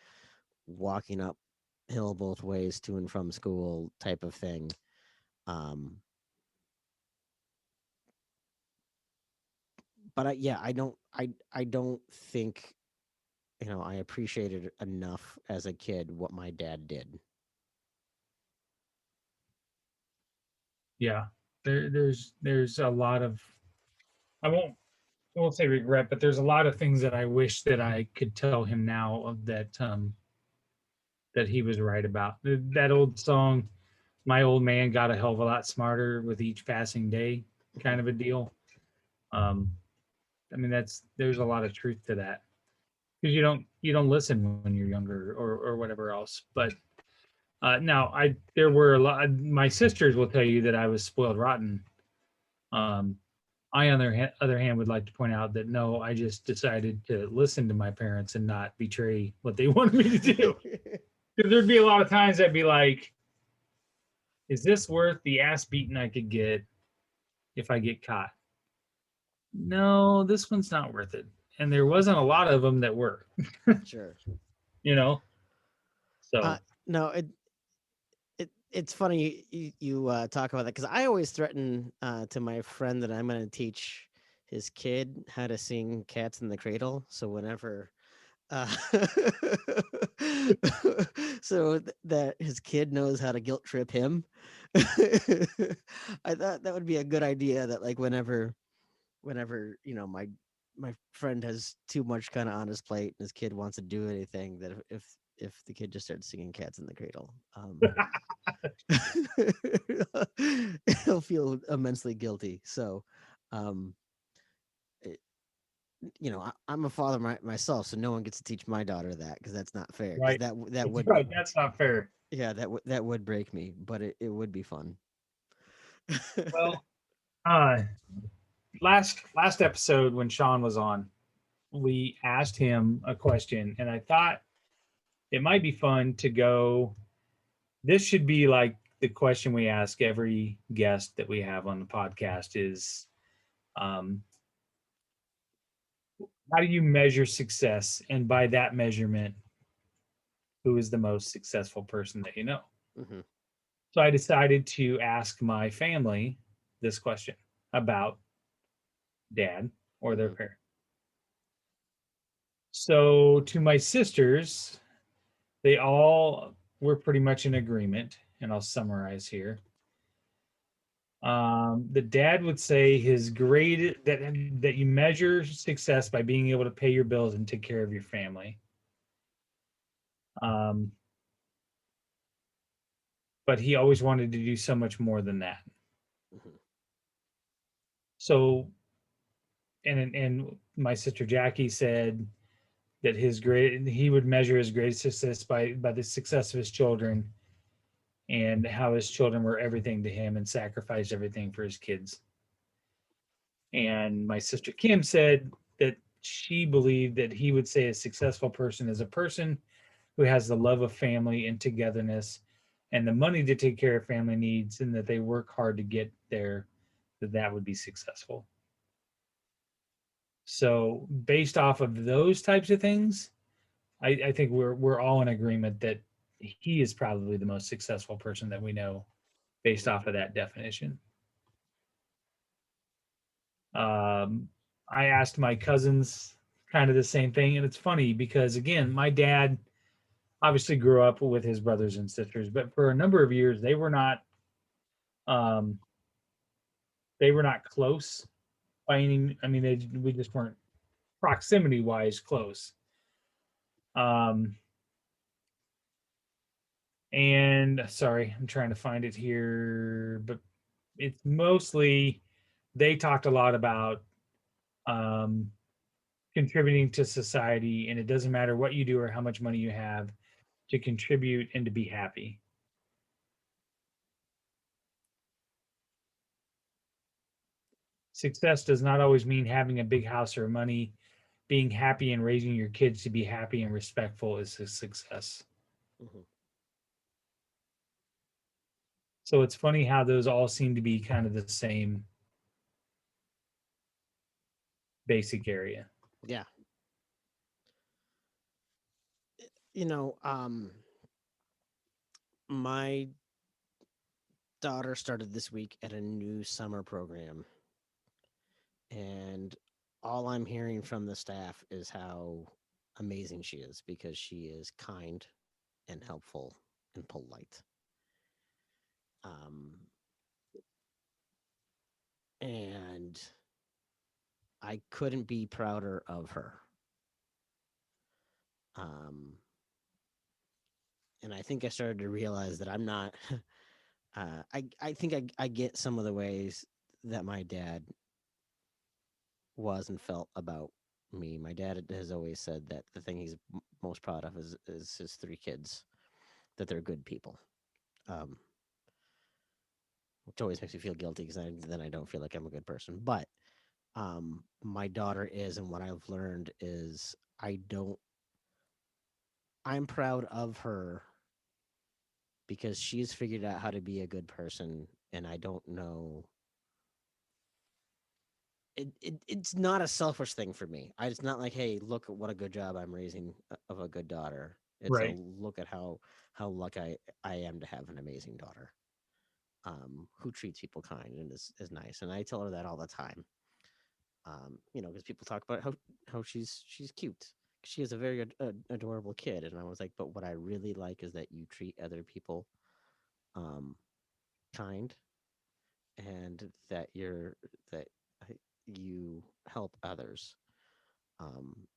walking up hill both ways to and from school type of thing. Um, but I don't think I appreciated enough as a kid what my dad did. yeah, there's a lot of, I won't say regret, but there's a lot of things that I wish that I could tell him now of that he was right about. That old song, "My old man got a hell of a lot smarter with each passing day," kind of a deal. Um, I mean, there's a lot of truth to that, because you don't listen when you're younger or whatever else. But now there were a lot. My sisters will tell you that I was spoiled rotten. Um, I, on the other hand, would like to point out that no, I just decided to listen to my parents and not betray what they wanted me to do. Because there'd be a lot of times I'd be like, "Is this worth the ass beating I could get if I get caught?" No, this one's not worth it. And there wasn't a lot of them that were, Sure. you know. Uh, So no, it's funny you talk about that because I always threaten to my friend that I'm going to teach his kid how to sing "Cats in the Cradle." So whenever, uh, that his kid knows how to guilt trip him. I thought that would be a good idea. That like whenever my friend has too much kind of on his plate and his kid wants to do anything, that if the kid just starts singing "Cats in the Cradle," he'll feel immensely guilty. So, um, it, I'm a father myself, so no one gets to teach my daughter that because that's not fair. Because Right. that That's would, right. That's not fair. yeah, that would break me, but it would be fun. Well, uh, last episode when Sean was on, we asked him a question, and I thought it might be fun to go. This should be like the question we ask every guest that we have on the podcast is, um, how do you measure success? And by that measurement, who is the most successful person that you know? Mhm. So I decided to ask my family this question about dad or their Mhm. parent. So to my sisters, they all were pretty much in agreement, and I'll summarize here. The dad would say his grade that you measure success by being able to pay your bills and take care of your family. Um, but he always wanted to do so much more than that. Mhm. So, and my sister Jackie said that he would measure his greatest success by the success of his children and how his children were everything to him and sacrificed everything for his kids. And my sister Kim said that she believed that he would say a successful person is a person who has the love of family and togetherness and the money to take care of family needs, and that they work hard to get there, that would be successful. So based off of those types of things, I think we're all in agreement that he is probably the most successful person that we know based Mhm. off of that definition. Um, I asked my cousins kind of the same thing, and it's funny because again, my dad obviously grew up with his brothers and sisters, but for a number of years um, they were not close by any. I mean, we just weren't proximity wise close. Um, and sorry, I'm trying to find it here, but it's mostly they talked a lot about um, contributing to society, and it doesn't matter what you do or how much money you have to contribute and to be happy. Success does not always mean having a big house or money. Being happy and raising your kids to be happy and respectful is a success. Mhm. So it's funny how those all seem to be kind of the same basic area. Yeah. You know, my daughter started this week at a new summer program, and all I'm hearing from the staff is how amazing she is because she is kind and helpful and polite. Um, and I couldn't be prouder of her. Um, and I think I started to realize that I'm not. I think I get some of the ways that my dad was and felt about me. My dad has always said that the thing he's most proud of is his three kids, that they're good people. Um, which always makes me feel guilty because then I don't feel like I'm a good person. But my daughter is, and what I've learned is I don't. I'm proud of her because she's figured out how to be a good person, and I don't know. It's not a selfish thing for me. It's not like, hey, look at what a good job I'm raising of a good daughter. It's a Right. look at how lucky I am to have an amazing daughter, who treats people kind and is nice. And I tell her that all the time. Because people talk about how she's cute. She is a very adorable kid, and I was like, but what I really like is that you treat other people um, kind, and that you help others.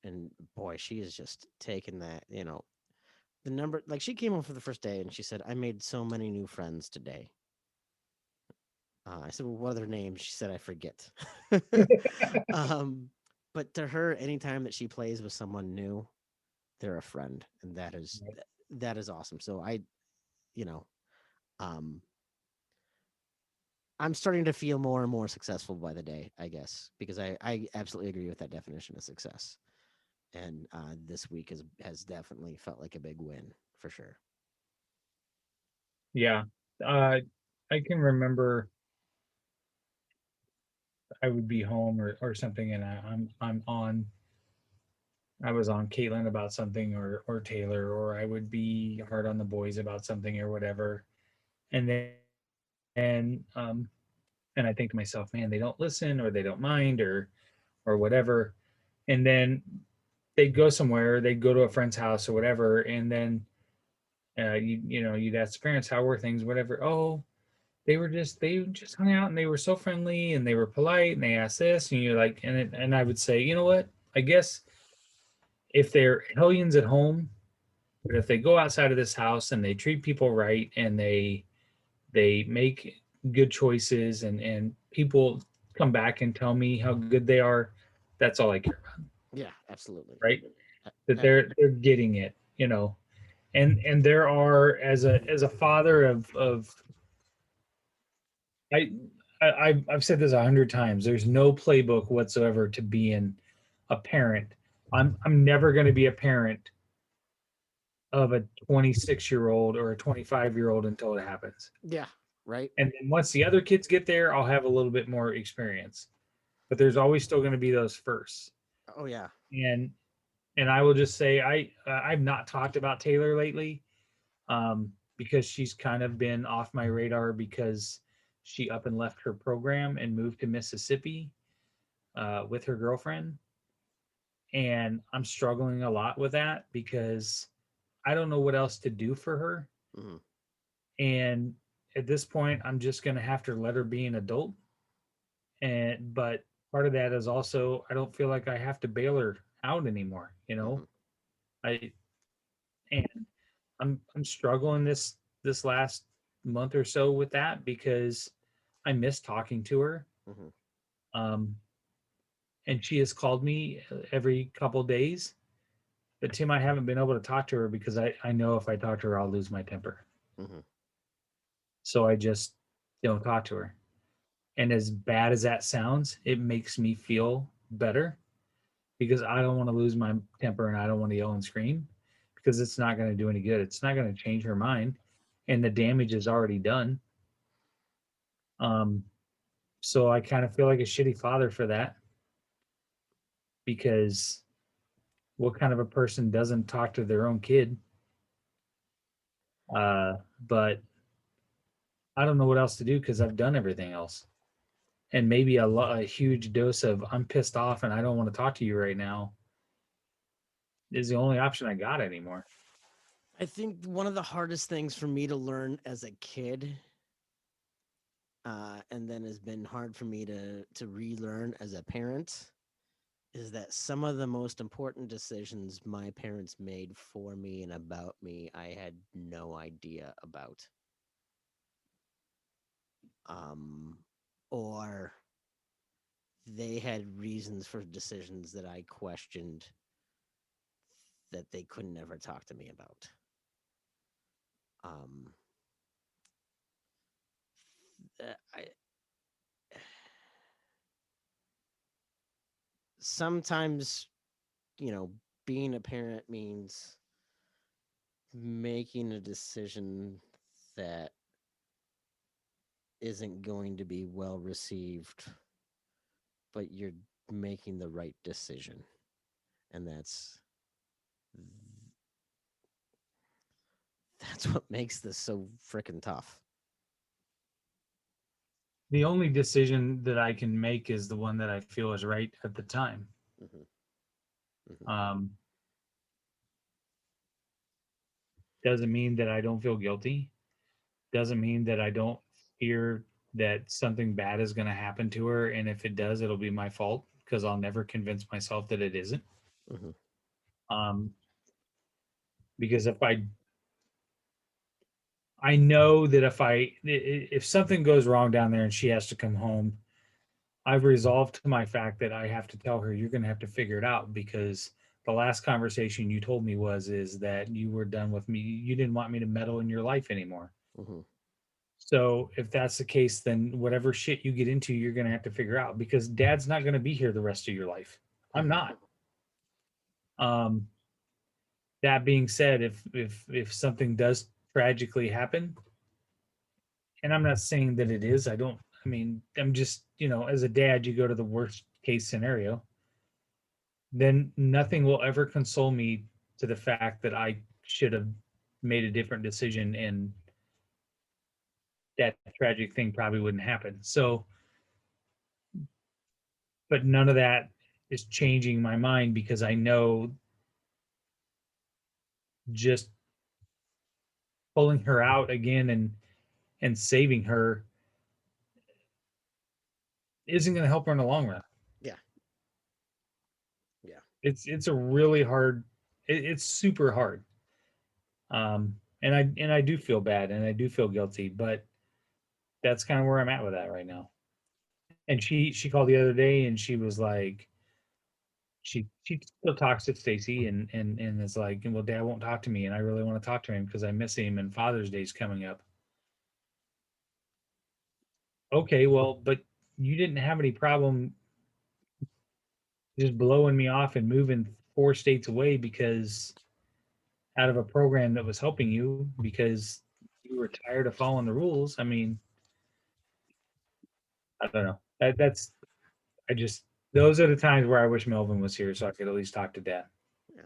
And boy, she is just taking that. The number, like, she came home for the first day and she said, "I made so many new friends today." I said, well, what are their names? She said, I forget. um, but to her, anytime that she plays with someone new, they're a friend, and that is awesome. So you know, um, I'm starting to feel more and more successful by the day, I guess, because I absolutely agree with that definition of success. And this week has definitely felt like a big win for sure. Yeah. I can remember I would be home or something, and I was on Caitlin about something, or Taylor, or I would be hard on the boys about something or whatever. And and I think to myself, man, they don't listen, or they don't mind, or whatever. And then they'd go somewhere, they'd go to a friend's house or whatever, and then you'd ask the parents, how were things, whatever. Oh, they just hung out, and they were so friendly, and they were polite, and they asked this, and you're like, and I would say, you know what? I guess if they're hellions at home, but if they go outside of this house and they treat people right, and they make good choices, and people come back and tell me how good they are, that's all I care about, Yeah, absolutely. right? Uh, That uh, they're getting it, and there are, as a father of I, I've said this 100 times. There's no playbook whatsoever to being a parent. I'm never going to be a parent of a 26-year-old or a 25-year-old until it happens. yeah, right. And then once the other kids get there, I'll have a little bit more experience. But there's always still going to be those firsts. Oh yeah. And I will just say I've not talked about Taylor lately, because she's kind of been off my radar because she up and left her program and moved to Mississippi with her girlfriend. And I'm struggling a lot with that because I don't know what else to do for her. Hmm. And at this point, I'm just going to have to let her be an adult. But part of that is also, I don't feel like I have to bail her out anymore. Hmm. I, and I'm struggling this last month or so with that because I miss talking to her. Hmm. Um, and she has called me every couple days. But Tim, I haven't been able to talk to her because I know if I talk to her, I'll lose my temper. Hmm. So I just don't talk to her. And as bad as that sounds, it makes me feel better because I don't want to lose my temper, and I don't want to yell and scream because it's not going to do any good. It's not going to change her mind, and the damage is already done. Um, so I kind of feel like a shitty father for that because what kind of a person doesn't talk to their own kid? But I don't know what else to do because I've done everything else. And maybe a huge dose of I'm pissed off and I don't want to talk to you right now is the only option I got anymore. I think one of the hardest things for me to learn as a kid, and then has been hard for me to relearn as a parent, is that some of the most important decisions my parents made for me and about me, I had no idea about. Um, or they had reasons for decisions that I questioned that they could never talk to me about. Um, I sometimes, you know, being a parent means making a decision that isn't going to be well received, but you're making the right decision. And that's what makes this so freaking tough. The only decision that I can make is the one that I feel is right at the time. Hmm. Hmm. Um, doesn't mean that I don't feel guilty. Doesn't mean that I don't fear that something bad is going to happen to her. And if it does, it'll be my fault because I'll never convince myself that it isn't. Hmm. Um, because if I know that if something goes wrong down there and she has to come home, I've resolved to my fact that I have to tell her you're going to have to figure it out, because the last conversation you told me is that you were done with me. You didn't want me to meddle in your life anymore. Mm-hmm. So if that's the case, then whatever shit you get into, you're going to have to figure out, because dad's not going to be here the rest of your life. I'm not. Um, that being said, if something does tragically happen, and I'm not saying that it is, I mean, I'm just, as a dad, you go to the worst case scenario, then nothing will ever console me to the fact that I should have made a different decision, and that tragic thing probably wouldn't happen. So, but none of that is changing my mind, because I know just pulling her out again and saving her isn't going to help her in the long run. Yeah. Yeah. It's a really hard. It's super hard. And I do feel bad, and I do feel guilty, but that's kind of where I'm at with that right now. And she called the other day, and she was like, she still talks to Stacy, and is like, well, Dad won't talk to me, and I really want to talk to him because I miss him, and Father's Day's coming up. Okay, well, but you didn't have any problem just blowing me off and moving 4 states away because out of a program that was helping you, because you were tired of following the rules. I mean, I don't know. I just, those are the times where I wish Melvin was here so I could at least talk to Dad. Yeah.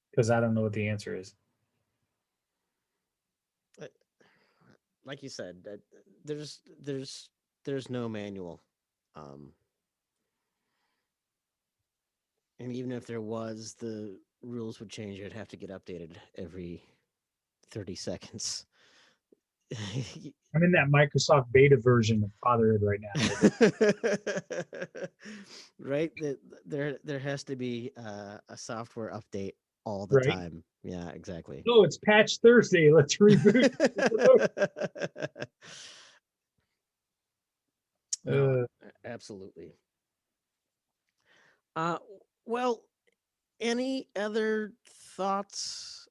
Because I don't know what the answer is. Like you said, there's no manual, and even if there was, the rules would change. It'd have to get updated every 30 seconds. I'm in that Microsoft beta version of Fatherhood right now. Right? There has to be a software update all the Right? time. Yeah, exactly. Oh, it's patch Thursday. Let's reboot. No, absolutely. Uh, well, any other thoughts?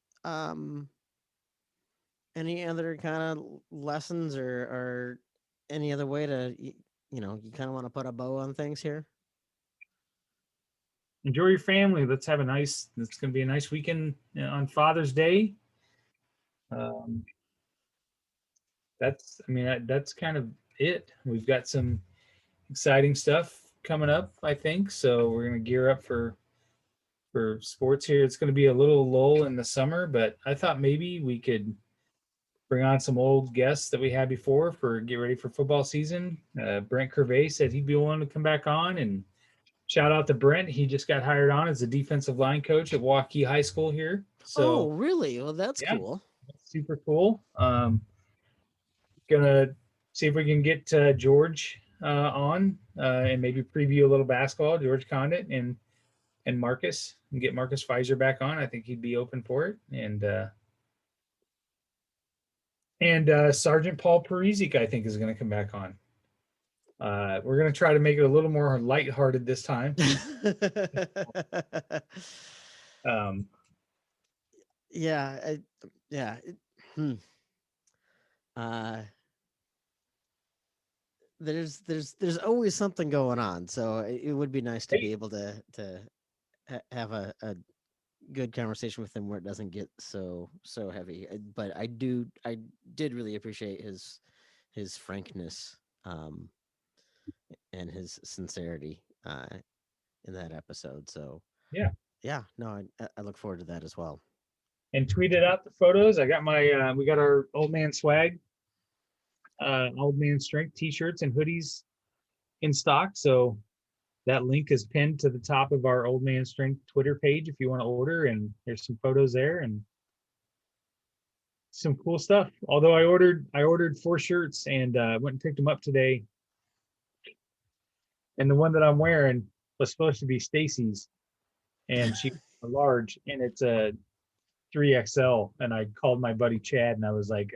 Any other kind of lessons, or any other way to, you kind of want to put a bow on things here? Enjoy your family. It's going to be a nice weekend on Father's Day. That's kind of it. We've got some exciting stuff coming up, I think. So we're going to gear up for sports here. It's going to be a little lull in the summer, but I thought maybe we could bring on some old guests that we had before for get ready for football season. Brent Curvey said he'd be willing to come back on, and shout out to Brent. He just got hired on as a defensive line coach at Waukee High School here. So, oh, really? Well, that's cool. Super cool. Gonna see if we can get George on and maybe preview a little basketball. George Condit and Marcus, and get Marcus Pfizer back on. I think he'd be open for it. And Sergeant Paul Parisic, I think, is going to come back on. We're going to try to make it a little more lighthearted this time. Yeah, there's always something going on, so it would be nice to be able to have a good conversation with him where it doesn't get so heavy. But I did really appreciate his frankness, and his sincerity in that episode. So yeah, no, I look forward to that as well. And tweeted out the photos. I got we got our old man swag, old man strength t-shirts and hoodies in stock. So that link is pinned to the top of our Old Man Strength Twitter page if you want to order, and there's some photos there and some cool stuff. Although I ordered 4 shirts and went and picked them up today. And the one that I'm wearing was supposed to be Stacy's, and she's a large, and it's a 3XL, and I called my buddy Chad, and I was like,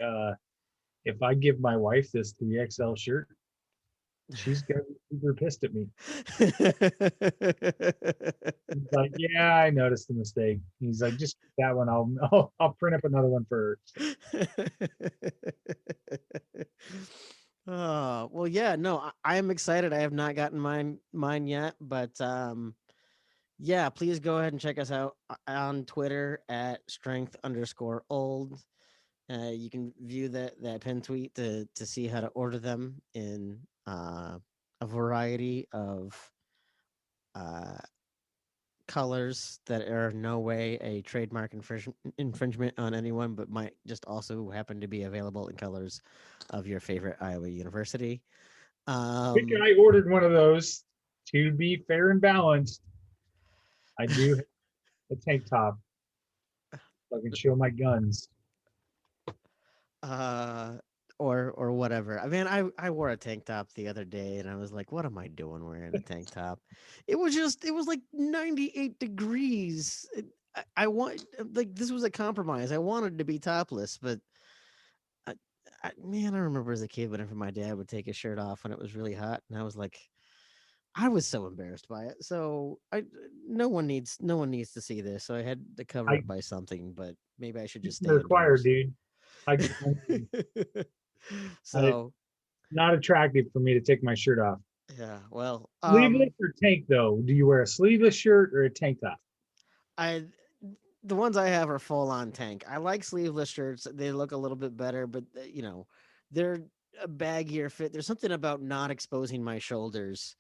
if I give my wife this 3XL shirt, she's gonna be super pissed at me. He's like, yeah, I noticed the mistake. He's like, just keep that one. I'll print up another one for her. Oh, well, yeah, no, I am excited. I have not gotten mine yet, but yeah, please go ahead and check us out on Twitter at strength_old. You can view that pin tweet to see how to order them in a variety of uh, colors that are no way a trademark infringement on anyone, but might just also happen to be available in colors of your favorite Iowa university. I think I ordered one of those to be fair and balanced. I do have a tank top so I can show my guns. Or whatever. I mean, I wore a tank top the other day and I was like, what am I doing wearing a tank top? It was like 98 degrees. I want, like, this was a compromise. I wanted to be topless, but man, I remember as a kid whenever my dad would take his shirt off when it was really hot, and I was like, I was so embarrassed by it. So no one needs to see this. So I had to cover I it by something, but maybe I should just stay required, indoors. dude. So not attractive for me to take my shirt off. yeah, well, Sleeveless or tank though? Do you wear a sleeveless shirt or a tank top? The ones I have are full on tank. I like sleeveless shirts. They look a little bit better, but they're a baggier fit. There's something about not exposing my shoulders.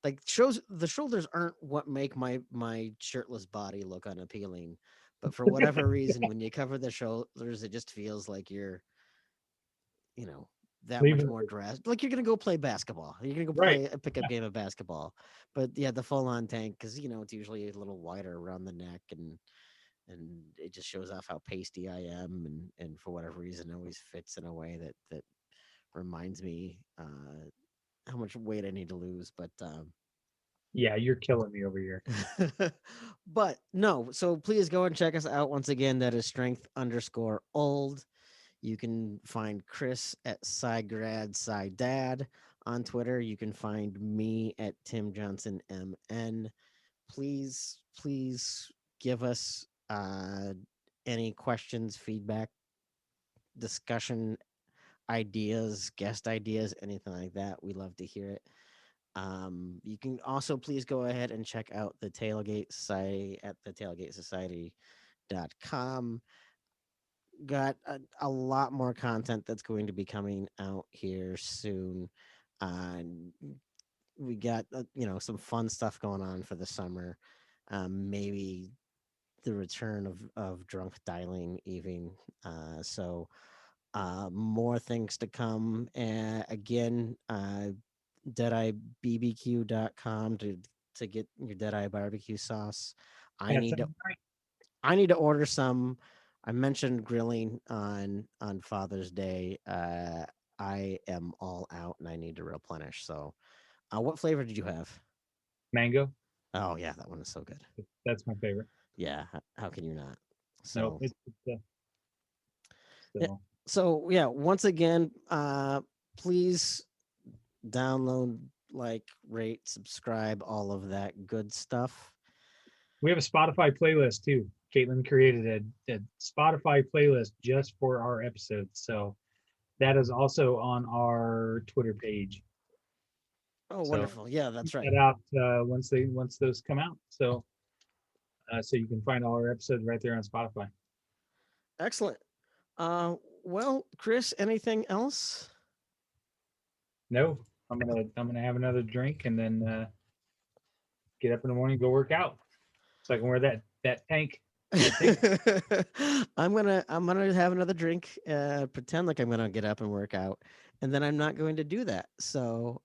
Like the shoulders aren't what make my shirtless body look unappealing. But for whatever reason, when you cover the shoulders, it just feels like you're, that much more dressed. Like you're gonna go play basketball. You're gonna go play a pickup game of basketball. But yeah, the full on tank, because it's usually a little wider around the neck and it just shows off how pasty I am, and for whatever reason, it always fits in a way that reminds me how much weight I need to lose. But yeah, you're killing me over here. but no, so please go and check us out once again. That is strength_old. You can find Chris at SciGrad on Twitter. You can find me at Tim Johnson MN. Please give us any questions, feedback, discussion ideas, guest ideas, anything like that. We love to hear it. You can also please go ahead and check out the Tailgate Society at thetailgatesociety.com. Got a lot more content that's going to be coming out here soon. We got some fun stuff going on for the summer. Maybe the return of drunk dialing even. So more things to come. Again, deadeyebbq.com to get your Deadeye barbecue sauce. I need to order some. I mentioned grilling on Father's Day. I am all out and I need to replenish. So what flavor did you have? Mango. Oh yeah, that one is so good. That's my favorite. Yeah, how can you not? So so yeah, once again, please download, like, rate, subscribe, all of that good stuff. We have a Spotify playlist too. Caitlin created a Spotify playlist just for our episodes, so that is also on our Twitter page. Oh, wonderful! Yeah, that's right. That out once those come out. So you can find all our episodes right there on Spotify. Excellent. Well, Chris, anything else? No, I'm gonna have another drink and then get up in the morning and go work out so I can wear that tank. I'm gonna have another drink, pretend like I'm gonna get up and work out, and then I'm not going to do that. So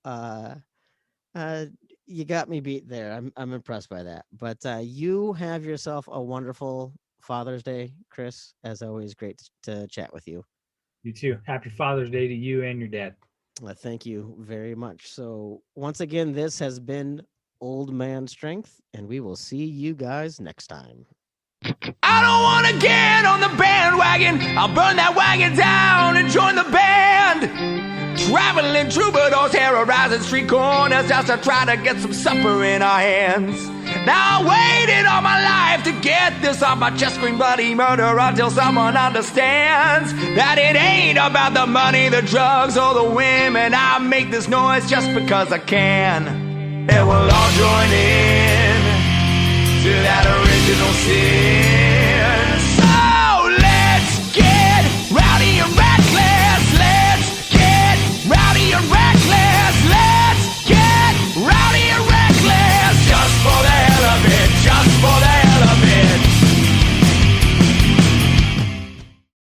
you got me beat there. I'm impressed by that. But you have yourself a wonderful Father's Day, Chris. As always, great to chat with you. You too. Happy Father's Day to you and your dad. Thank you very much. So once again, this has been Old Man Strength, and we will see you guys next time. I don't want to get on the bandwagon. I'll burn that wagon down and join the band. Traveling troubadours, terrorizing street corners just to try to get some supper in our hands. Now I waited all my life to get this off my chest, scream bloody murder until someone understands that it ain't about the money, the drugs, or the women. I make this noise just because I can. And we'll all join in